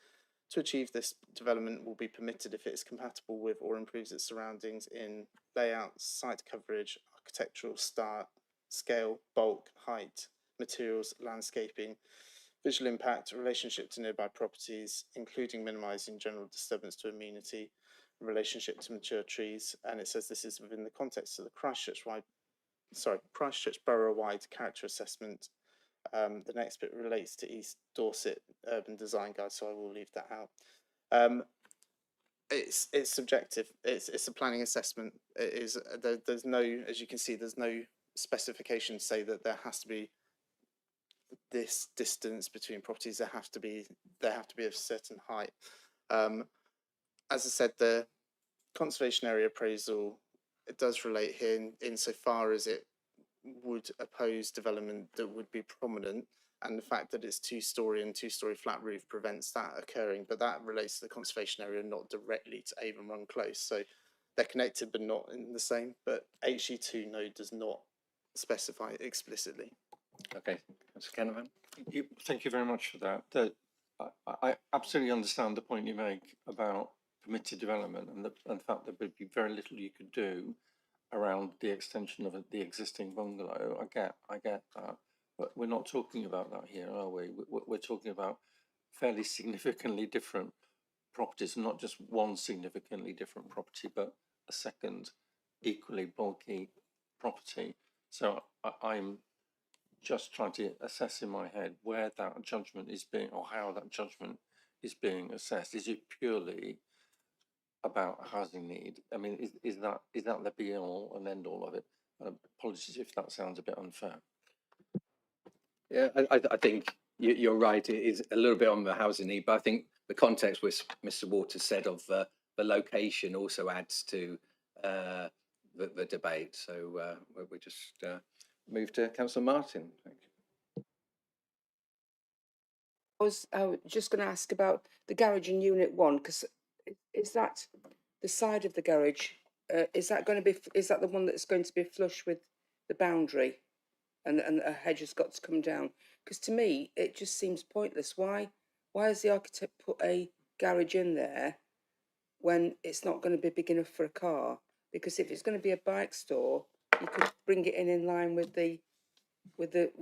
To achieve this, development will be permitted if it is compatible with or improves its surroundings in layout, site coverage, architectural style, scale, bulk, height, materials, landscaping, visual impact, relationship to nearby properties, including minimising general disturbance to amenity, relationship to mature trees, and it says this is within the context of the Christchurch Borough-wide character assessment. The next bit relates to East Dorset Urban Design Guide, so I will leave that out. It's subjective. It's a planning assessment. It is. There's no, as you can see, there's no specification to say that there has to be this distance between properties. They have to be of a certain height. As I said, the conservation area appraisal, it does relate here insofar as it would oppose development that would be prominent, and the fact that it's two-storey and two-storey flat roof prevents that occurring, but that relates to the conservation area, not directly to Avon Run Close. So they're connected but not in the same, but HE2 no does not specify it explicitly. Okay, Mr. Canavan. Thank you very much for that. I absolutely understand the point you make about permitted development and the fact that there would be very little you could do around the extension of the existing bungalow. I get that, but we're not talking about that here, are we? We're talking about fairly significantly different properties, not just one significantly different property, but a second equally bulky property. So I'm just trying to assess in my head where that judgment is being, or how that judgment is being assessed. Is it purely about a housing need? I mean, is that the be all and end all of it? Apologies if that sounds a bit unfair. Yeah, I think you're right. It is a little bit on the housing need, but I think the context which Mr. Waters said of the location also adds to the debate. So we just move to Councillor Martin. Thank you. I was just going to ask about the garage in Unit 1, because is that the side of the garage? Is that going to be? Is that the one that's going to be flush with the boundary, and a hedge has got to come down? Because to me, it just seems pointless. Why has the architect put a garage in there when it's not going to be big enough for a car? Because if it's going to be a bike store, you could bring it in line with the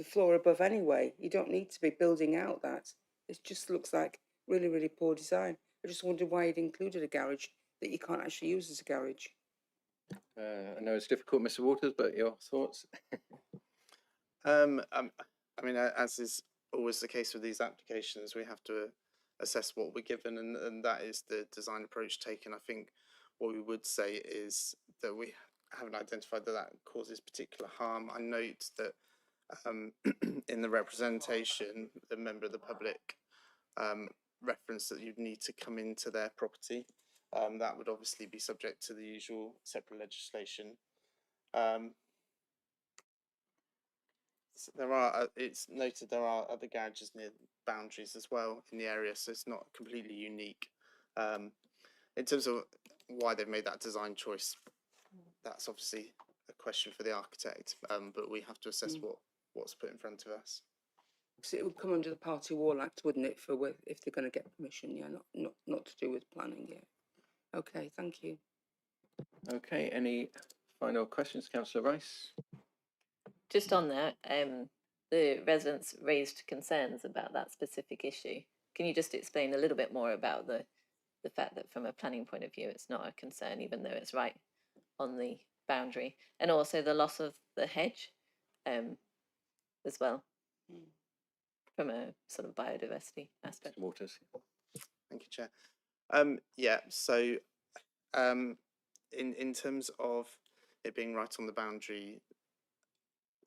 floor above anyway. You don't need to be building out that. It just looks like really, really poor design. I just wondered why you'd included a garage that you can't actually use as a garage. I know it's difficult, Mr. Waters, but your thoughts? I mean, as is always the case with these applications, we have to assess what we're given, and that is the design approach taken. I think what we would say is that we haven't identified that causes particular harm. I note that in the representation, the member of the public referenced that you'd need to come into their property. That would obviously be subject to the usual separate legislation. So it's noted there are other garages near boundaries as well in the area, so it's not completely unique. In terms of why they've made that design choice, that's obviously a question for the architect, but we have to assess what's put in front of us. So it would come under the Party Wall Act, wouldn't it, for if they're going to get permission? Yeah, not to do with planning. Yeah. Okay, thank you. Okay, any final questions, Councillor Rice? Just on that, the residents raised concerns about that specific issue. Can you just explain a little bit more about the fact that from a planning point of view, it's not a concern, even though it's right on the boundary, and also the loss of the hedge as well, from a sort of biodiversity aspect? Waters. Thank you, Chair. Yeah, so in terms of it being right on the boundary,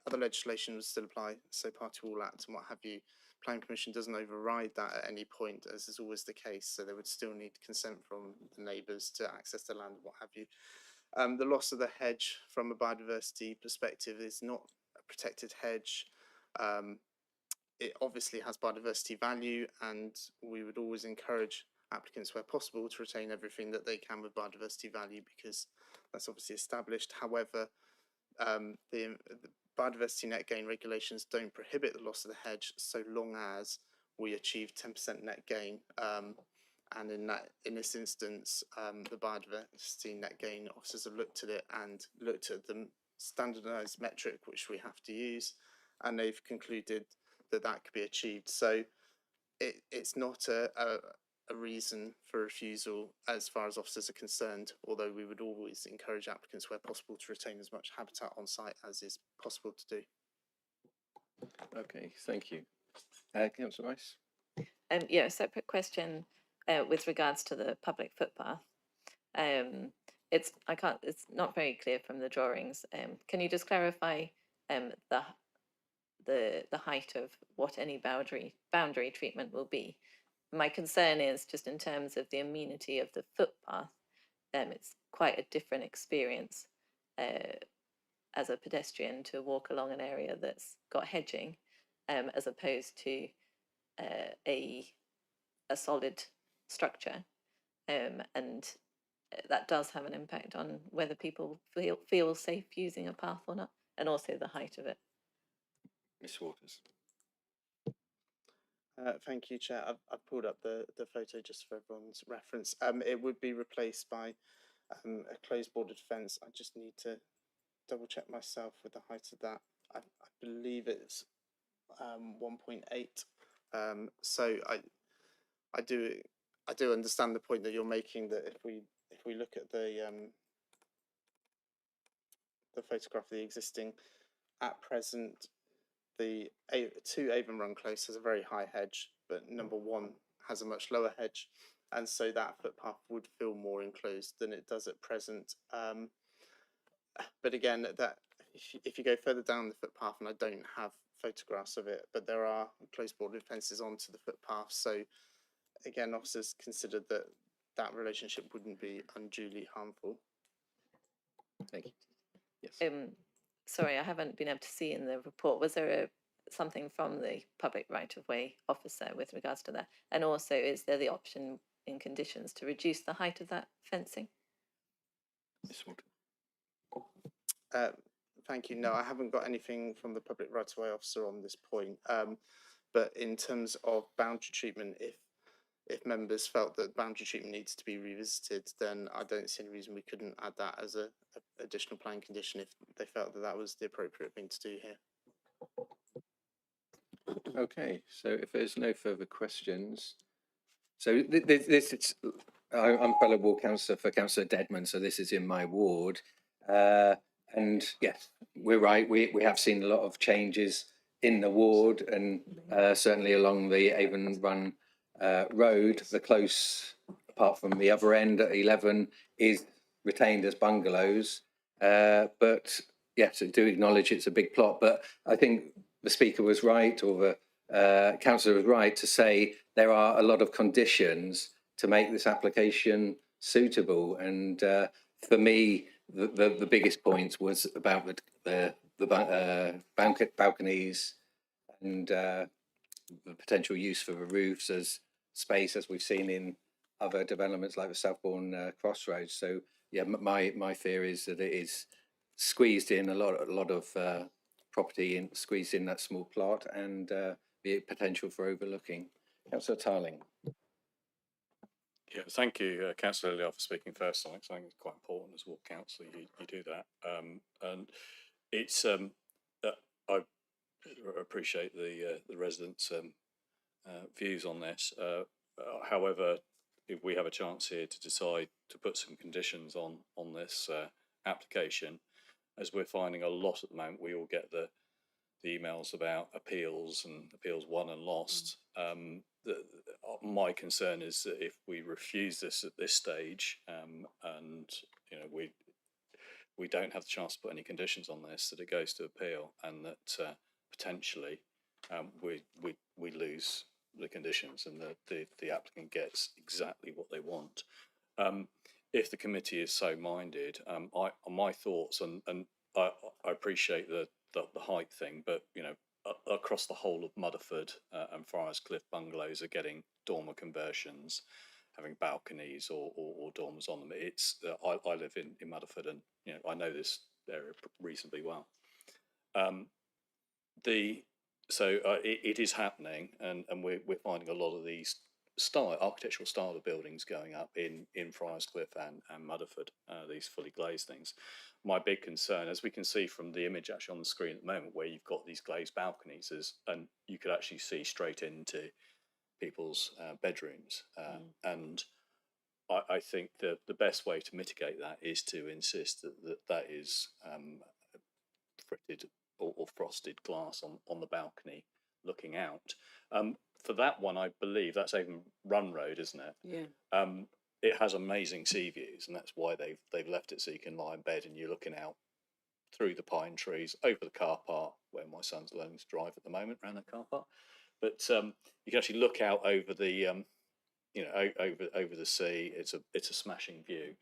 other legislation would still apply, so Party Wall Act and what have you. Planning Commission doesn't override that at any point, as is always the case, so they would still need consent from the neighbours to access the land and what have you. The loss of the hedge from a biodiversity perspective is not a protected hedge. It obviously has biodiversity value, and we would always encourage applicants where possible to retain everything that they can with biodiversity value, because that's obviously established. However, the biodiversity net gain regulations don't prohibit the loss of the hedge so long as we achieve 10% net gain. And in this instance, the biodiversity net gain officers have looked at it and looked at the standardised metric which we have to use, and they've concluded that could be achieved. So it's not a reason for refusal as far as officers are concerned, although we would always encourage applicants where possible to retain as much habitat on site as is possible to do. Okay, thank you. Councillor Rice? Yeah, a separate question with regards to the public footpath. It's not very clear from the drawings. Can you just clarify the height of what any boundary treatment will be? My concern is just in terms of the amenity of the footpath. It's quite a different experience as a pedestrian to walk along an area that's got hedging, as opposed to a solid structure, and that does have an impact on whether people feel safe using a path or not, and also the height of it. Ms. Waters. Thank you, Chair. I've pulled up the photo just for everyone's reference. It would be replaced by a closed bordered fence. I just need to double check myself with the height of that. I believe it's 1.8. So I do understand the point that you're making, that if we look at the the photograph of the existing. At present, the 2 Avon Run Close has a very high hedge, but number 1 has a much lower hedge, and so that footpath would feel more enclosed than it does at present. But again, that if you go further down the footpath, and I don't have photographs of it, but there are close bordered fences onto the footpath, so again, officers considered that that relationship wouldn't be unduly harmful. Thank you. Yes. Sorry, I haven't been able to see in the report. Was there something from the public right-of-way officer with regards to that? And also, is there the option in conditions to reduce the height of that fencing? Thank you. No, I haven't got anything from the public right-of-way officer on this point. But in terms of boundary treatment, if members felt that boundary treatment needs to be revisited, then I don't see any reason we couldn't add that as a additional planning condition if they felt that that was the appropriate thing to do here. Okay, so if there's no further questions, so this is, I'm fellow ward councillor for Councillor Deadman, so this is in my ward. And yes, we're right, we have seen a lot of changes in the ward, and certainly along the Avon Run road, the close, apart from the other end at 11, is retained as bungalows. But yes, I do acknowledge it's a big plot, but I think the speaker was right, or the councillor was right to say there are a lot of conditions to make this application suitable. And for me, the biggest point was about the balconies and the potential use for the roofs as space, as we've seen in other developments like the Southbourne Crossroads. So yeah, my fear is that it is squeezed in a lot of property squeezed in that small plot, and the potential for overlooking. Councillor Tarling. Yeah, thank you, Councillor Lilly, for speaking first. I think it's quite important as ward councillor you do that. And it's I appreciate the residents' views on this. However, if we have a chance here to decide to put some conditions on this application, as we're finding a lot at the moment, we all get the emails about appeals and appeals won and lost. My concern is that if we refuse this at this stage, and you know we don't have the chance to put any conditions on this, that it goes to appeal, and that potentially we lose the conditions, and that the applicant gets exactly what they want. If the committee is so minded, my thoughts, and I appreciate the height thing, but you know, across the whole of Mudderford and Friars Cliff bungalows are getting dormer conversions, having balconies or dormers on them. It's I live in Mudderford, and you know, I know this area reasonably well. It is happening, and we're finding a lot of these architectural style of buildings going up in Friars Cliff and Mudderford, these fully glazed things. My big concern, as we can see from the image actually on the screen at the moment, where you've got these glazed balconies, and you could actually see straight into people's bedrooms. And I think that the best way to mitigate that is to insist that is fritted or frosted glass on the balcony looking out. For that one, I believe that's Avon Run Road, isn't it? Yeah. It has amazing sea views, and that's why they've left it so you can lie in bed and you're looking out through the pine trees over the car park where my son's learning to drive at the moment, around that car park. But you can actually look out over the over the sea. It's a smashing view.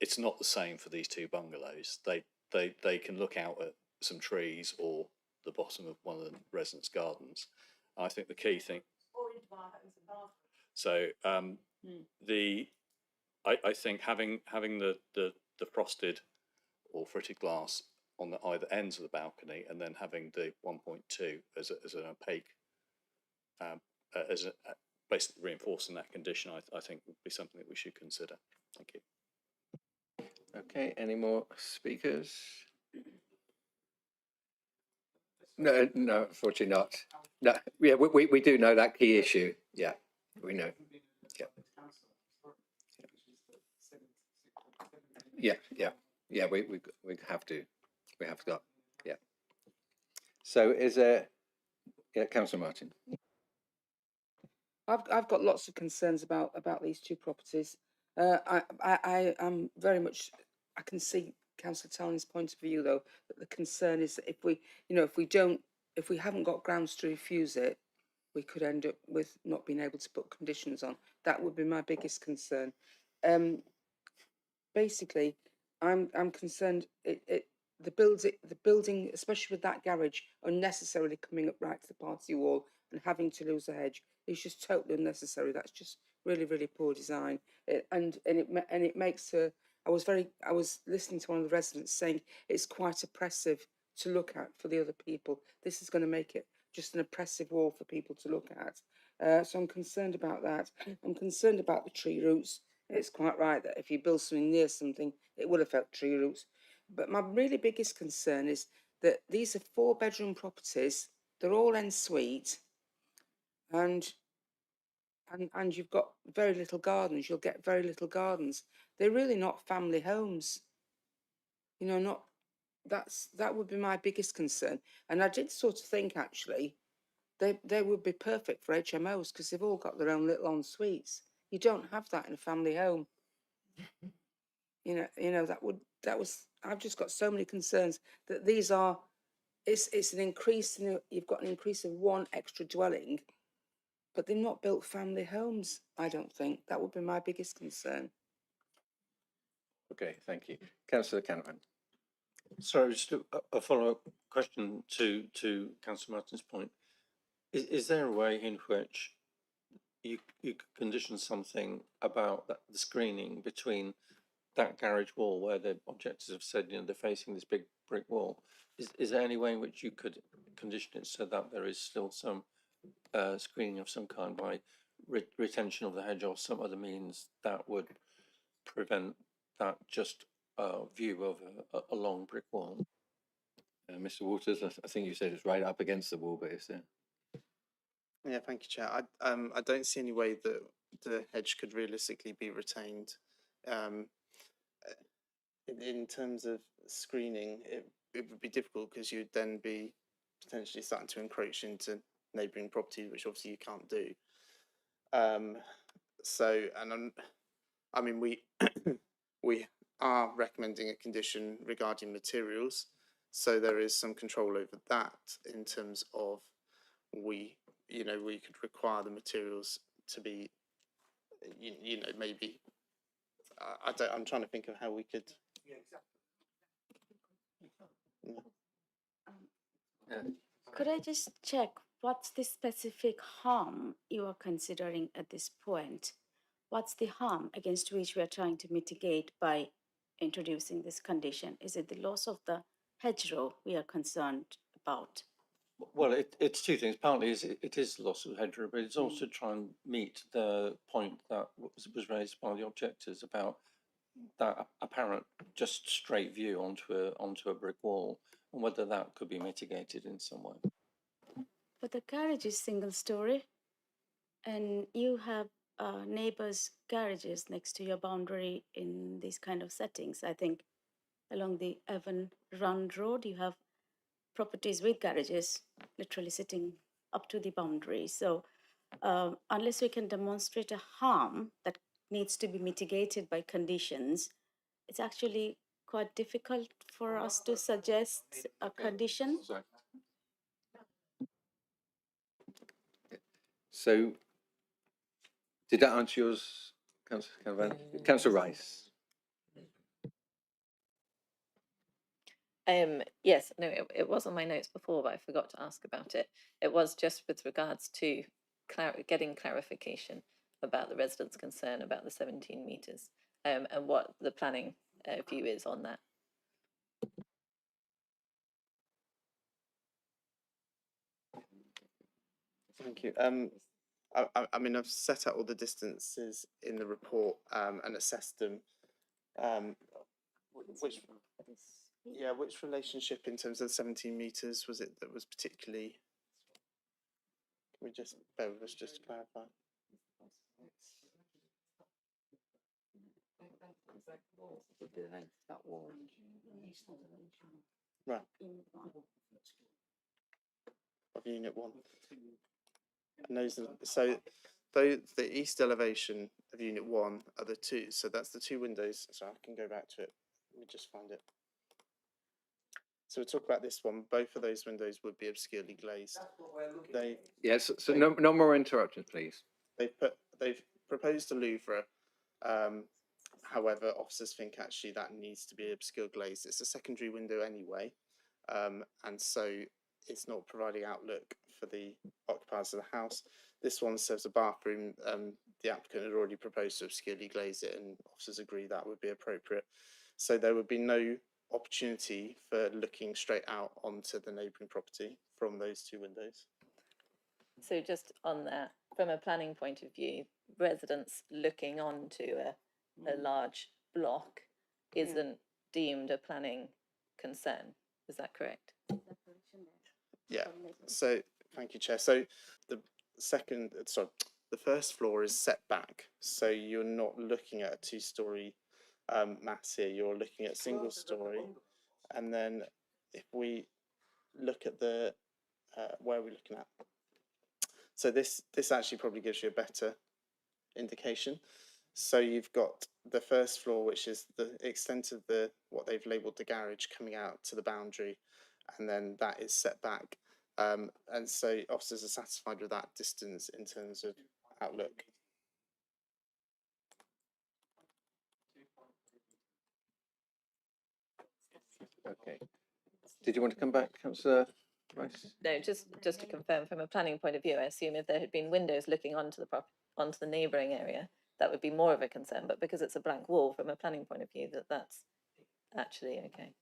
It's not the same for these two bungalows. They can look out at some trees or the bottom of one of the residents' gardens. I think the key thing. So I think having the frosted or fritted glass on the either ends of the balcony, and then having the 1.2 as an opaque, basically reinforcing that condition, I think would be something that we should consider. Thank you. Okay, any more speakers? No, unfortunately not. No, yeah, we do know that key issue. Yeah, we know. Yeah, we have to. we have got, yeah. So is there, yeah, Councillor Martin? I've got lots of concerns about these two properties. I am very much. I can see Councillor Talon's point of view, though, that the concern is that if we, if we haven't got grounds to refuse it, we could end up with not being able to put conditions on. That would be my biggest concern. Basically, I'm concerned the building, especially with that garage, unnecessarily coming up right to the party wall and having to lose a hedge is just totally unnecessary. That's just really, really poor design. And it makes I was listening to one of the residents saying it's quite oppressive to look at for the other people. This is going to make it just an oppressive wall for people to look at. So I'm concerned about that. I'm concerned about the tree roots. It's quite right that if you build something near something, it will affect tree roots. But my really biggest concern is that these are 4-bedroom properties. They're all en suite, and you've got very little gardens. You'll get very little gardens. They're really not family homes. That would be my biggest concern. And I did sort of think actually they would be perfect for HMOs because they've all got their own little en suites. You don't have that in a family home. I've just got so many concerns that these are. It's an increase. You've got an increase of one extra dwelling, but they're not built family homes. I don't think that would be my biggest concern. Okay, thank you. Councillor Canavan. Sorry, just a follow-up question to Councillor Martin's point. Is there a way in which you could condition something about the screening between that garage wall where the objectors have said, they're facing this big brick wall? Is there any way in which you could condition it so that there is still some screening of some kind by retention of the hedge or some other means that would prevent that just view of a long brick wall? Mr. Waters, I think you said it's right up against the wall, but is there? Yeah, thank you, Chair. I don't see any way that the hedge could realistically be retained. In terms of screening, it would be difficult because you'd then be potentially starting to encroach into neighbouring property, which obviously you can't do. We we are recommending a condition regarding materials, so there is some control over that in terms of we could require the materials to be, maybe. I'm trying to think of how we could. Could I just check what's the specific harm you are considering at this point? What's the harm against which we are trying to mitigate by introducing this condition? Is it the loss of the hedgerow we are concerned about? Well, it's two things. Partly it is the loss of hedgerow, but it's also trying to meet the point that was raised by the objectors about that apparent just straight view onto a brick wall, and whether that could be mitigated in some way. But the garage is single story, and you have neighbors' garages next to your boundary in these kind of settings. I think along the Avon Run Road, you have properties with garages literally sitting up to the boundary. So unless we can demonstrate a harm that needs to be mitigated by conditions, it's actually quite difficult for us to suggest a condition. So, did that answer yours, Councillor Canavan? Councillor Rice. Yes, no, it was on my notes before, but I forgot to ask about it. It was just with regards to getting clarification about the residents' concern about the 17 metres and what the planning view is on that. Thank you. I've set out all the distances in the report and assessed them. Which relationship in terms of 17 metres was it that was particularly? Can we just bear with us just to clarify? Right. Unit 1. Of Unit 1. And those are, so the east elevation of Unit 1 are the two, so that's the two windows. So I can go back to it. Let me just find it. So we'll talk about this one. Both of those windows would be obscurely glazed. They Yes, so no more interruptions, please. they've proposed a louvre. However, officers think actually that needs to be obscure glazed. It's a secondary window anyway, and so it's not providing outlook for the occupiers of the house. This one serves a bathroom. The applicant had already proposed to obscurely glaze it, and officers agree that would be appropriate. So there would be no opportunity for looking straight out onto the neighbouring property from those two windows. So just on that, from a planning point of view, residents looking onto a large block isn't deemed a planning concern. Is that correct? Yeah. So thank you, Chair. So the first floor is set back, so you're not looking at a two-storey mass here. You're looking at single-storey, and then if we look at the where are we looking at? So this actually probably gives you a better indication. So you've got the first floor, which is the extent of the what they've labelled the garage coming out to the boundary, and then that is set back. And so officers are satisfied with that distance in terms of outlook. Okay. Did you want to come back, Councillor Rice? No, just to confirm, from a planning point of view, I assume if there had been windows looking onto the neighbouring area, that would be more of a concern. But because it's a blank wall, from a planning point of view, that's actually okay.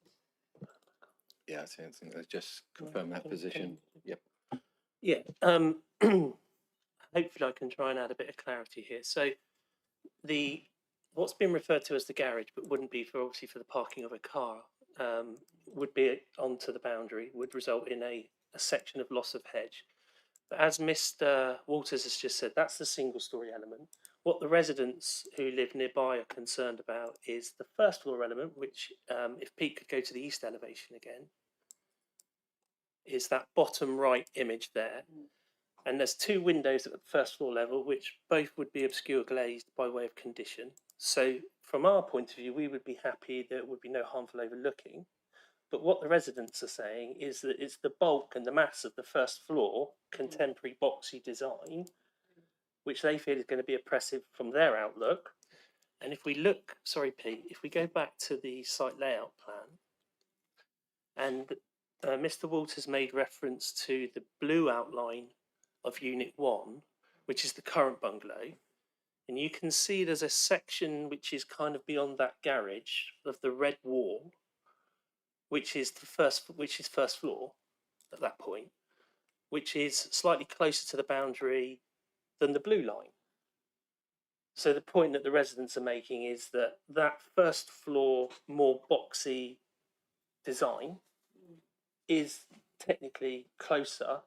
Yeah, I think let's just confirm that position. Yep. Yeah. Hopefully I can try and add a bit of clarity here. So what's been referred to as the garage, but wouldn't be obviously for the parking of a car, would be onto the boundary, would result in a section of loss of hedge. But as Mr. Walters has just said, that's the single-storey element. What the residents who live nearby are concerned about is the first floor element, which, if Pete could go to the east elevation again, is that bottom right image there. And there's two windows at the first floor level, which both would be obscure glazed by way of condition. So from our point of view, we would be happy there would be no harmful overlooking. But what the residents are saying is that it's the bulk and the mass of the first floor, contemporary boxy design, which they feel is going to be oppressive from their outlook. And if we look, sorry Pete, if we go back to the site layout plan, and Mr. Walters made reference to the blue outline of Unit 1, which is the current bungalow, and you can see there's a section which is kind of beyond that garage of the red wall, which is first floor at that point, which is slightly closer to the boundary than the blue line. So the point that the residents are making is that that first floor, more boxy design is technically closer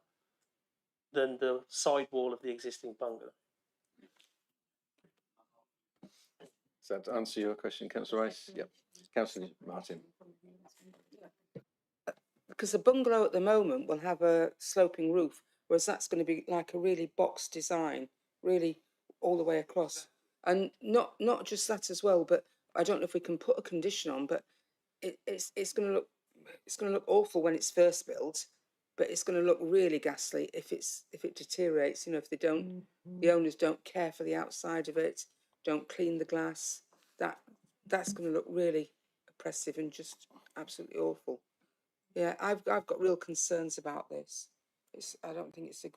than the side wall of the existing bungalow. Does that answer your question, Councillor Rice? Yep. Councillor Martin. Because the bungalow at the moment will have a sloping roof, whereas that's going to be like a really box design, really all the way across. And not just that as well, but I don't know if we can put a condition on, but it's going to look awful when it's first built, but it's going to look really ghastly if it deteriorates. You know, if they don't, the owners don't care for the outside of it, don't clean the glass. That's going to look really oppressive and just absolutely awful. Yeah, I've got real concerns about this. I don't think it's a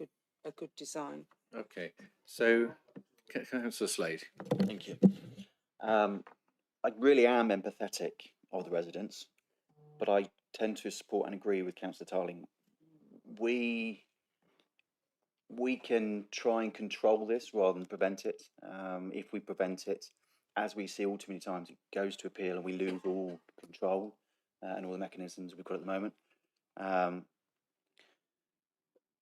good design. Okay, so Councillor Slade. Thank you. I really am empathetic of the residents, but I tend to support and agree with Councillor Tarling. We can try and control this rather than prevent it. If we prevent it, as we see all too many times, it goes to appeal and we lose all control and all the mechanisms we've got at the moment.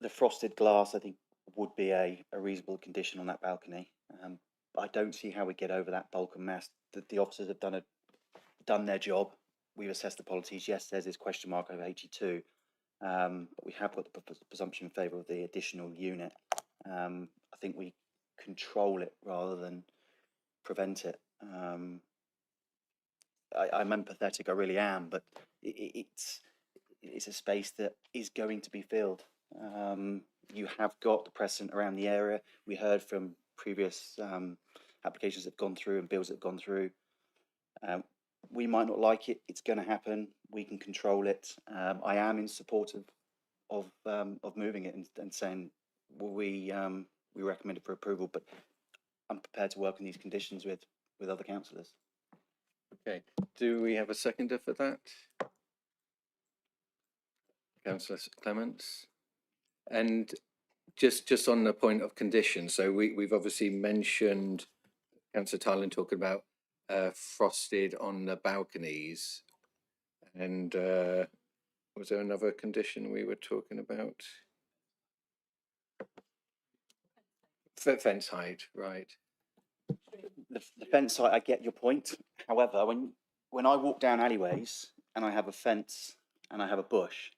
The frosted glass, I think, would be a reasonable condition on that balcony. I don't see how we get over that bulk and mass. That the officers have done their job. we've assessed the policies. Yes, there's this question mark over HE2, but we have got the presumption in favour of the additional unit. I think we control it rather than prevent it. I'm empathetic, I really am, but it's a space that is going to be filled. You have got the precedent around the area. We heard from previous applications that have gone through and bills that have gone through. We might not like it. It's going to happen. We can control it. I am in support of moving it and saying, well, we recommend it for approval, but I'm prepared to work on these conditions with other councillors. Okay, do we have a seconder for that? Councillor Clements? And just on the point of conditions, so we've obviously mentioned Councillor Tylan talking about frosted on the balconies, and was there another condition we were talking about? Fence height, right? The fence height, I get your point. However, when I walk down alleyways and I have a fence and I have a bush,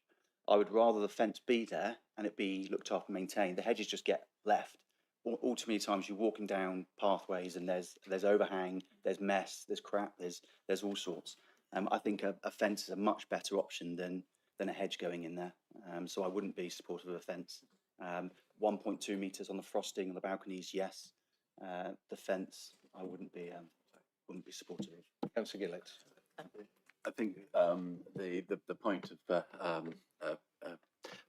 I would rather the fence be there and it be looked after and maintained. The hedges just get left. All too many times you're walking down pathways and there's overhang, there's mess, there's crap, there's all sorts. I think a fence is a much better option than a hedge going in there. So I wouldn't be supportive of a fence. 1.2 metres on the frosting on the balconies, yes. The fence, I wouldn't be supportive of. Councillor Gillett. I think the point of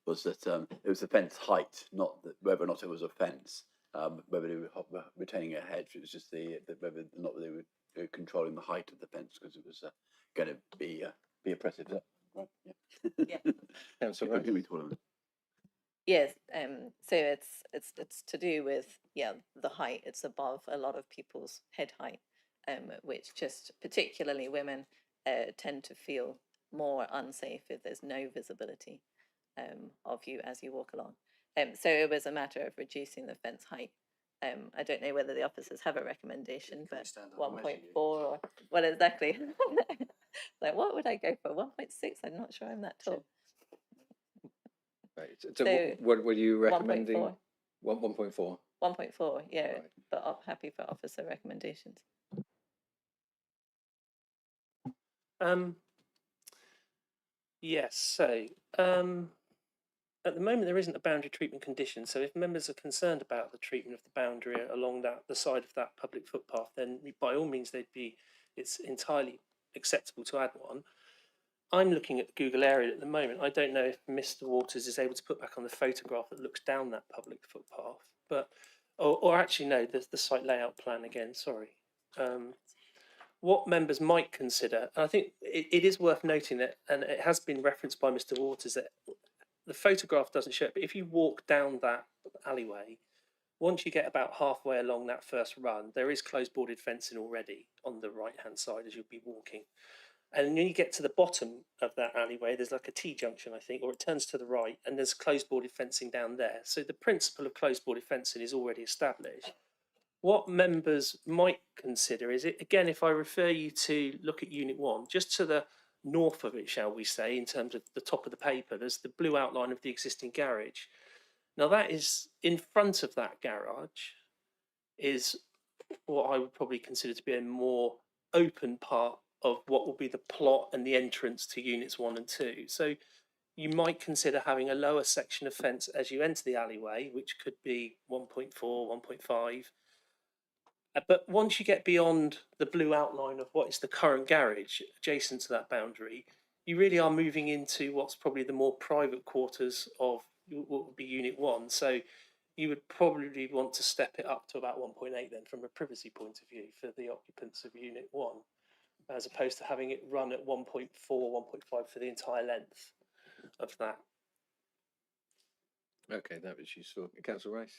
was that it was the fence height, not whether or not it was a fence. Whether they were retaining a hedge, it was just whether or not they were controlling the height of the fence, because it was going to be oppressive. Right? Yeah. Councillor Yes, so it's to do with the height. It's above a lot of people's head height, which just particularly women tend to feel more unsafe if there's no visibility of you as you walk along. So it was a matter of reducing the fence height. I don't know whether the officers have a recommendation, but 1.4 or what exactly? Like, what would I go for? 1.6? I'm not sure I'm that tall. Right. So what were you recommending? 1.4. 1.4, yeah, right. But I'm happy for officer recommendations. Yes, so at the moment there isn't a boundary treatment condition, so if members are concerned about the treatment of the boundary along the side of that public footpath, then by all means it's entirely acceptable to add one. I'm looking at the Google area at the moment. I don't know if Mr. Waters is able to put back on the photograph that looks down that public footpath, but or actually no, the site layout plan again. Sorry. What members might consider, and I think it is worth noting that, and it has been referenced by Mr. Waters, that the photograph doesn't show it, but if you walk down that alleyway, once you get about halfway along that first run, there is closed boarded fencing already on the right hand side as you'll be walking. And when you get to the bottom of that alleyway, there's like a T-junction, I think, or it turns to the right, and there's closed boarded fencing down there. So the principle of closed boarded fencing is already established. What members might consider is, again, if I refer you to look at Unit 1, just to the north of it, shall we say, in terms of the top of the paper, there's the blue outline of the existing garage. Now that is, in front of that garage, is what I would probably consider to be a more open part of what will be the plot and the entrance to units 1 and 2. So you might consider having a lower section of fence as you enter the alleyway, which could be 1.4, 1.5. But once you get beyond the blue outline of what is the current garage adjacent to that boundary, you really are moving into what's probably the more private quarters of what would be Unit 1. So you would probably want to step it up to about 1.8 then from a privacy point of view for the occupants of Unit 1, as opposed to having it run at 1.4, 1.5 for the entire length of that. Okay, that was useful. Councillor Rice?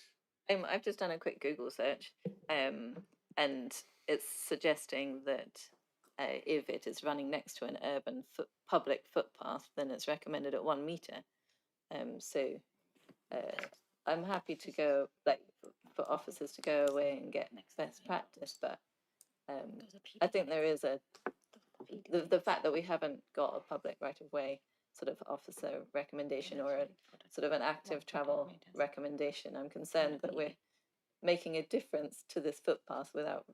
I've just done a quick Google search, and it's suggesting that if it is running next to an urban public footpath, then it's recommended at 1 metre. So I'm happy to go, like, for officers to go away and get best practice, but I think there is a the fact that we haven't got a public right of way sort of officer recommendation or a sort of an active travel recommendation, I'm concerned that we're making a difference to this footpath without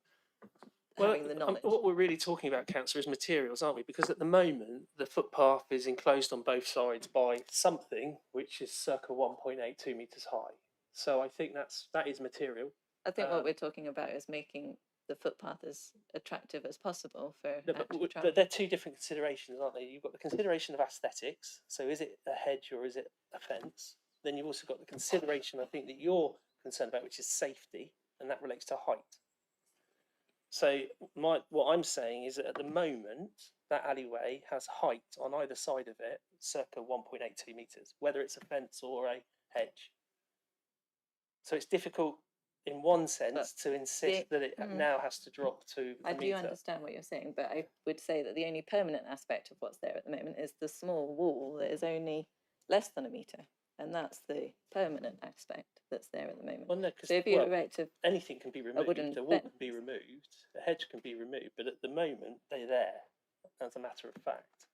having the knowledge. What we're really talking about, Councillor, is materials, aren't we? Because at the moment, the footpath is enclosed on both sides by something which is circa 1.82 metres high. So I think that is material. I think what we're talking about is making the footpath as attractive as possible for active travel. But they're two different considerations, aren't they? You've got the consideration of aesthetics. So is it a hedge or is it a fence? Then you've also got the consideration, I think, that you're concerned about, which is safety, and that relates to height. So what I'm saying is that at the moment, that alleyway has height on either side of it, circa 1.82 metres, whether it's a fence or a hedge. So it's difficult in one sense to insist that it now has to drop to a I metre. do understand what you're saying, but I would say that the only permanent aspect of what's there at the moment is the small wall that is only less than a metre. And that's the permanent aspect that's there at the moment. Well, no, so if you erect anything can be removed, the wall can be removed, the hedge can be removed, but at the moment they're there, as a matter of fact.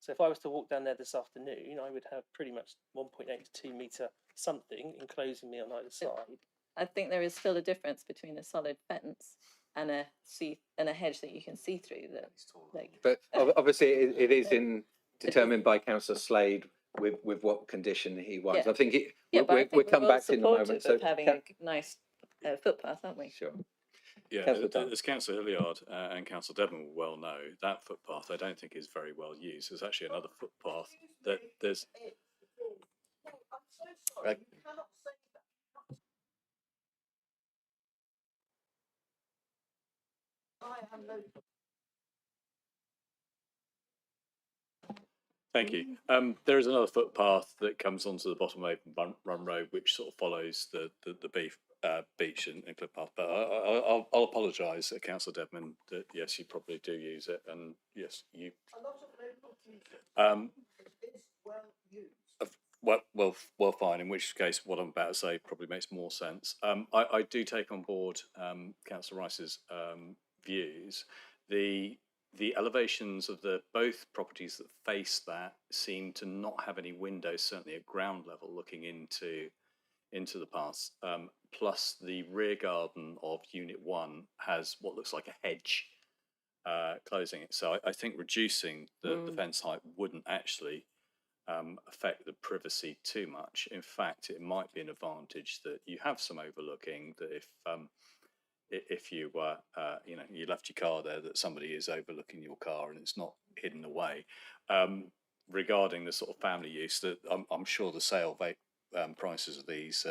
So if I was to walk down there this afternoon, I would have pretty much 1.82 metre something enclosing me on either side. I think there is still a difference between a solid fence and a hedge that you can see through. But obviously, it is determined by Councillor Slade with what condition he wants. Yeah. I think we'll come back to in a moment. So having a nice footpath, aren't we? Sure. Yeah, as Councillor Hilliard and Councillor Devon will well know, that footpath I don't think is very well used. There's actually another footpath that there's. Thank you. There is another footpath that comes onto the bottom of Open Run Road, which sort of follows the beach and cliff path. But I'll apologise, Councillor Devman, that yes, you probably do use it, and yes, you. Well, fine. In which case, what I'm about to say probably makes more sense. I do take on board Councillor Rice's views. The elevations of both properties that face that seem to not have any windows, certainly at ground level, looking into the paths. Plus, the rear garden of Unit 1 has what looks like a hedge closing it. So I think reducing the fence height wouldn't actually affect the privacy too much. In fact, it might be an advantage that you have some overlooking, that if you you left your car there, that somebody is overlooking your car and it's not hidden away. Regarding the sort of family use, that I'm sure the sale prices of these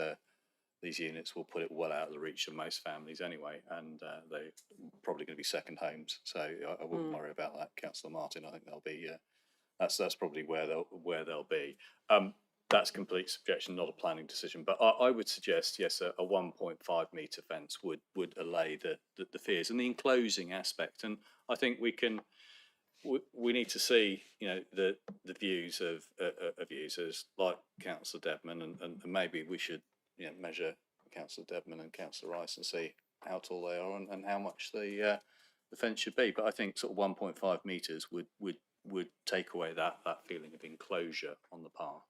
units will put it well out of the reach of most families anyway, and they're probably going to be second homes. So I wouldn't worry about that, Councillor Martin. I think they'll be that's probably where they'll be. That's complete subjection, not a planning decision. But I would suggest, yes, a 1.5 metre fence would allay the fears and the enclosing aspect. And I think we need to see, the views of users like Councillor Debman, and maybe we should measure Councillor Debman and Councillor Rice and see how tall they are and how much the fence should be. But I think sort of 1.5 metres would take away that feeling of enclosure on the path.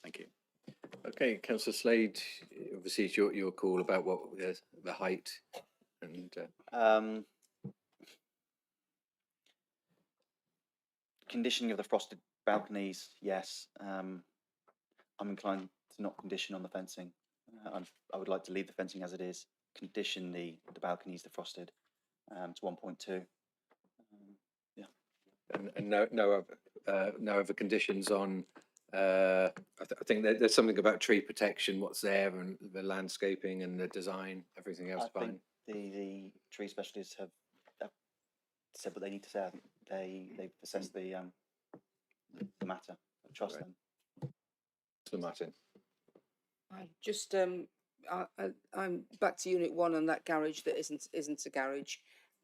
Thank you. Okay, Councillor Slade, obviously it's your call about what the height and. Conditioning of the frosted balconies, yes. I'm inclined to not condition on the fencing. I would like to leave the fencing as it is. Condition the balconies, the frosted, to 1.2. Yeah. And no other conditions on. I think there's something about tree protection, what's there, and the landscaping and the design. Everything else fine. I think the tree specialists have said what they need to say. I think they've assessed the matter. I trust them. So Martin. I'm back to Unit 1 and that garage that isn't a garage.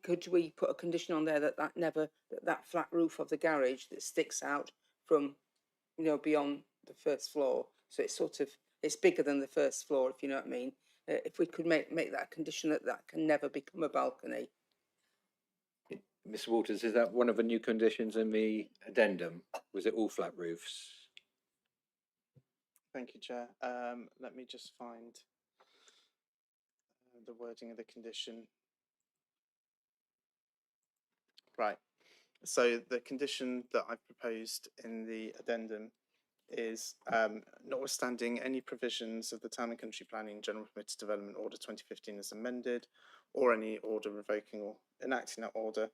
Could we put a condition on there that flat roof of the garage that sticks out from beyond the first floor, so it's bigger than the first floor, if you know what I mean? If we could make that a condition that can never become a balcony. Ms Waters, is that one of the new conditions in the addendum? Was it all flat roofs? Thank you, Chair. Let me just find the wording of the condition. Right. So the condition that I've proposed in the addendum is notwithstanding any provisions of the Town and Country Planning General Permitted Development Order 2015 as amended, or any order revoking or enacting that order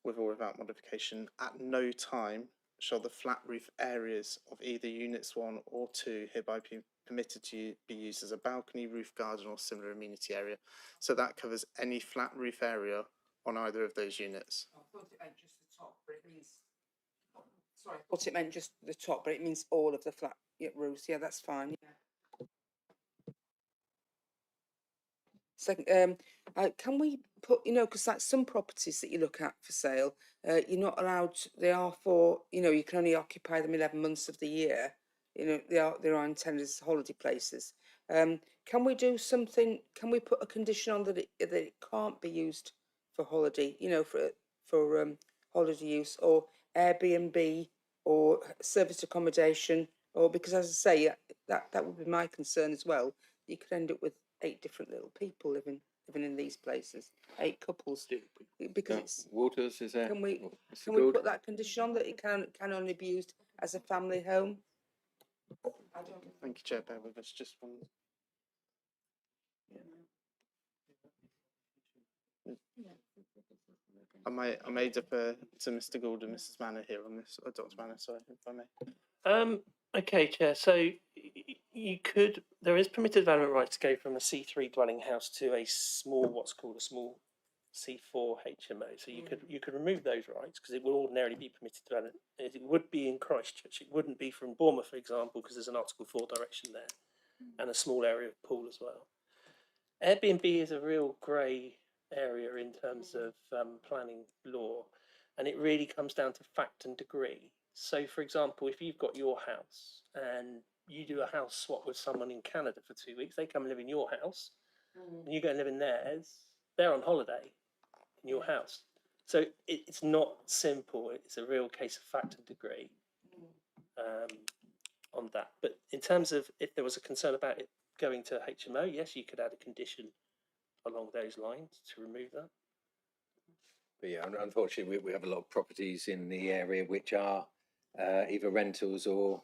with or without modification, at no time shall the flat roof areas of either units 1 or 2 hereby be permitted to be used as a balcony, roof garden or similar amenity area. So that covers any flat roof area on either of those units. I thought it meant just the top, but it means. Sorry, I thought it meant just the top, but it means all of the flat roofs. Yeah, that's fine. Yeah. Second, can we put, because like some properties that you look at for sale, you're not allowed. They are for, you can only occupy them 11 months of the year. They are intended as holiday places. Can we do something? Can we put a condition on that it can't be used for holiday? For holiday use or Airbnb or service accommodation, or because as I say, that would be my concern as well. You could end up with 8 different little people living in these places, 8 couples. Because it's Waters, is there? can we Mr. Gould? put that condition on that it can only be used as a family home? Thank you, Chair. Bear with us just one. I may defer to Mr. Gould and Mrs. Manor here on this, or Dr. Manor, sorry, if I may. Okay, Chair. So you could, there is permitted development right to go from a C3 dwelling house to a small, what's called a small C4 HMO. So you could remove those rights because it will ordinarily be permitted development. It would be in Christchurch. It wouldn't be from Bournemouth, for example, because there's an Article 4 direction there and a small area of pool as well. Airbnb is a real grey area in terms of planning law, and it really comes down to fact and degree. So, for example, if you've got your house and you do a house swap with someone in Canada for 2 weeks, they come and live in your house, and you go and live in theirs, they're on holiday in your house. So it's not simple. It's a real case of fact and degree on that. But in terms of if there was a concern about it going to HMO, yes, you could add a condition along those lines to remove that. But yeah, unfortunately, we have a lot of properties in the area which are either rentals or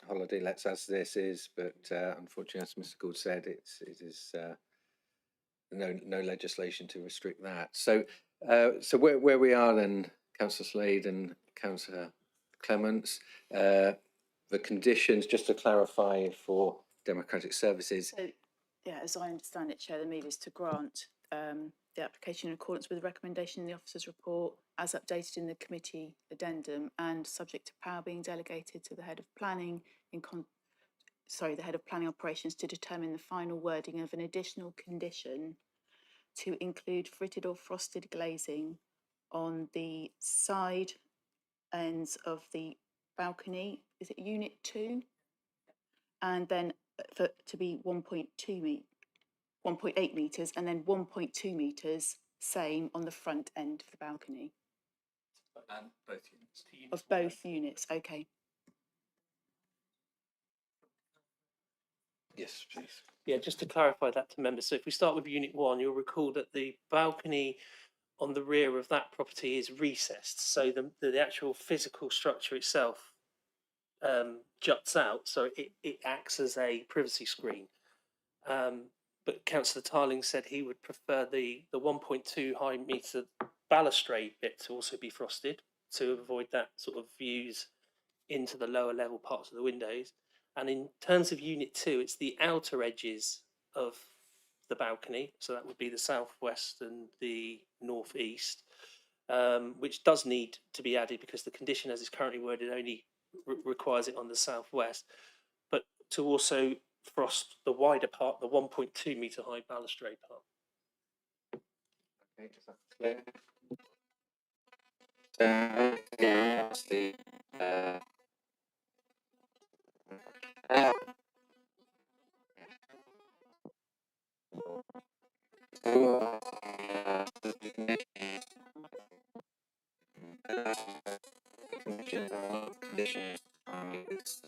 holiday lets, as this is. But unfortunately, as Mr. Gould said, it is no legislation to restrict that. So where we are then, Councillor Slade and Councillor Clements, the conditions, just to clarify for Democratic Services. So, yeah, as I understand it, Chair, the move is to grant the application in accordance with the recommendation in the officer's report as updated in the committee addendum and subject to power being delegated to the head of planning the head of planning operations to determine the final wording of an additional condition to include fritted or frosted glazing on the side ends of the balcony. Is it unit 2? And then to be 1.8 metres and then 1.2 metres same on the front end of the balcony. And both units. Of both units, okay. Yes, please. Yeah, just to clarify that to members. So if we start with Unit 1, you'll recall that the balcony on the rear of that property is recessed. So the actual physical structure itself juts out. So it acts as a privacy screen. But Councillor Tarling said he would prefer the 1.2 high metre balustrade bit to also be frosted to avoid that sort of views into the lower level parts of the windows. And in terms of Unit 2, it's the outer edges of the balcony. So that would be the southwest and the northeast, which does need to be added because the condition as it's currently worded only requires it on the southwest. But to also frost the wider part, the 1.2 metre high balustrade part. Okay, is that clear? Yeah, that's the conditions is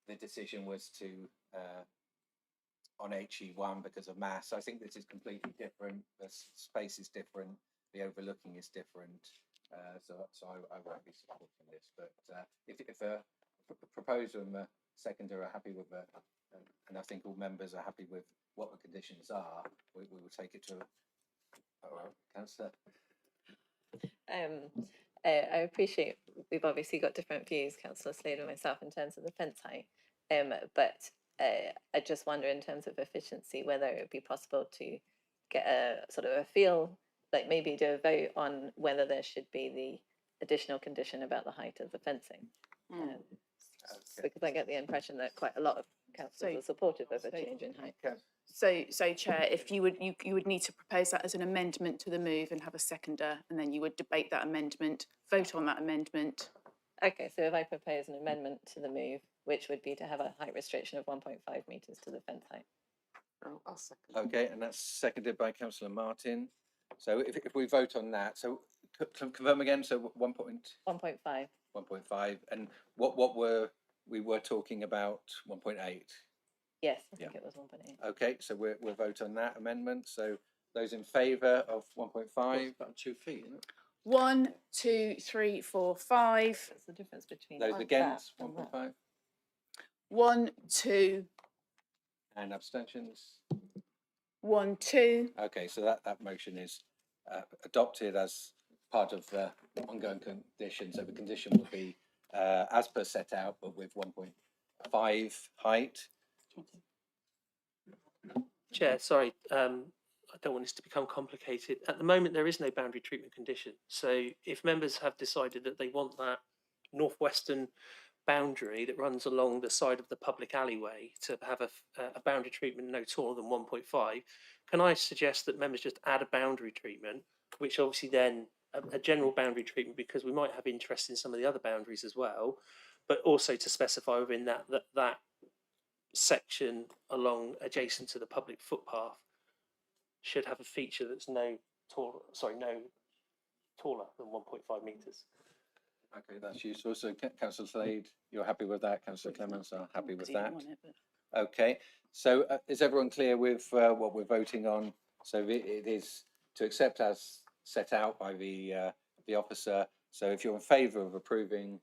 the decision was to on HE1 because of mass. I think this is completely different. The space is different. The overlooking is different. So I won't be supporting this. But if a proposer and the seconder are happy with and I think all members are happy with what the conditions are, we will take it to. Councillor. I appreciate we've obviously got different views, Councillor Slade and myself, in terms of the fence height. But I just wonder in terms of efficiency whether it would be possible to get a sort of a feel, like maybe do a vote on whether there should be the additional condition about the height of the fencing. Because I get the impression that quite a lot of councillors are supportive of a change in height. So Chair, if you would need to propose that as an amendment to the move and have a seconder, and then you would debate that amendment, vote on that amendment. Okay, so if I propose an amendment to the move, which would be to have a height restriction of 1.5 metres to the fence height. I'll second. Okay, and that's seconded by Councillor Martin. So if we vote on that, so confirm again. So 1.5. 1.5, and what we were talking about 1.8. Yes, I think it was 1.8. Okay, so we'll vote on that amendment. So those in favour of 1.5. About 2 feet, isn't it? 1, 2, 3, 4, 5. What's the difference between Those against 1.5. 1, 2. And abstentions. 1, 2. Okay, so that motion is adopted as part of the ongoing condition. So the condition will be as per set out, but with 1.5 height. Chair, sorry, I don't want this to become complicated. At the moment, there is no boundary treatment condition. So if members have decided that they want that northwestern boundary that runs along the side of the public alleyway to have a boundary treatment no taller than 1.5, can I suggest that members just add a boundary treatment, which obviously then a general boundary treatment, because we might have interest in some of the other boundaries as well, but also to specify within that section along adjacent to the public footpath should have a feature that's no taller than 1.5 metres. Okay, that's useful. So Councillor Slade, you're happy with that? Councillor Clements are happy with that? Okay, so is everyone clear with what we're voting on? So it is to accept as set out by the officer. So if you're in favour of approving,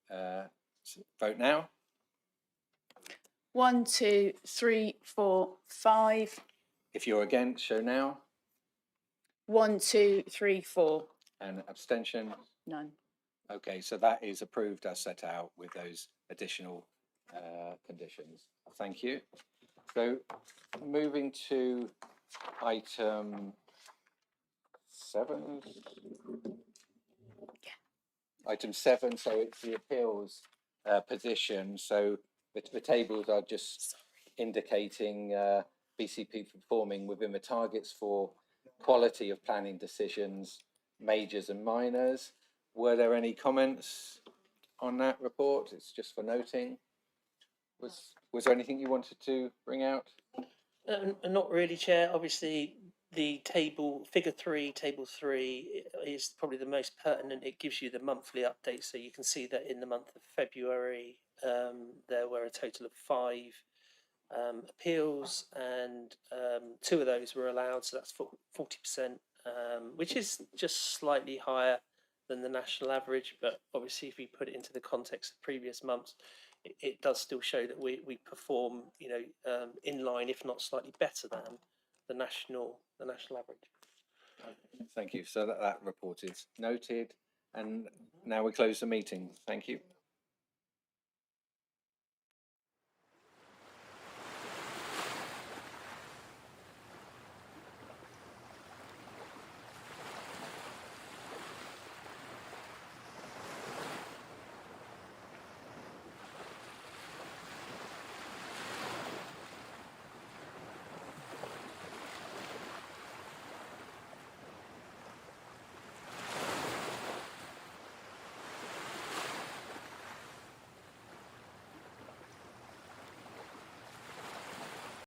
vote now. 1, 2, 3, 4, 5. If you're against, show now. 1, 2, 3, 4. And abstention? None. Okay, so that is approved as set out with those additional conditions. Thank you. So moving to item 7. Item 7, so it's the appeals position. So the tables are just indicating BCP performing within the targets for quality of planning decisions, majors and minors. Were there any comments on that report? It's just for noting. Was there anything you wanted to bring out? Not really, Chair. Obviously, the figure 3, table 3 is probably the most pertinent. It gives you the monthly update, so you can see that in the month of February there were a total of 5 appeals, and 2 of those were allowed, so that's 40%, which is just slightly higher than the national average. But obviously, if we put it into the context of previous months, it does still show that we perform, in line, if not slightly better than the national average. Thank you. So that report is noted, and now we close the meeting. Thank you.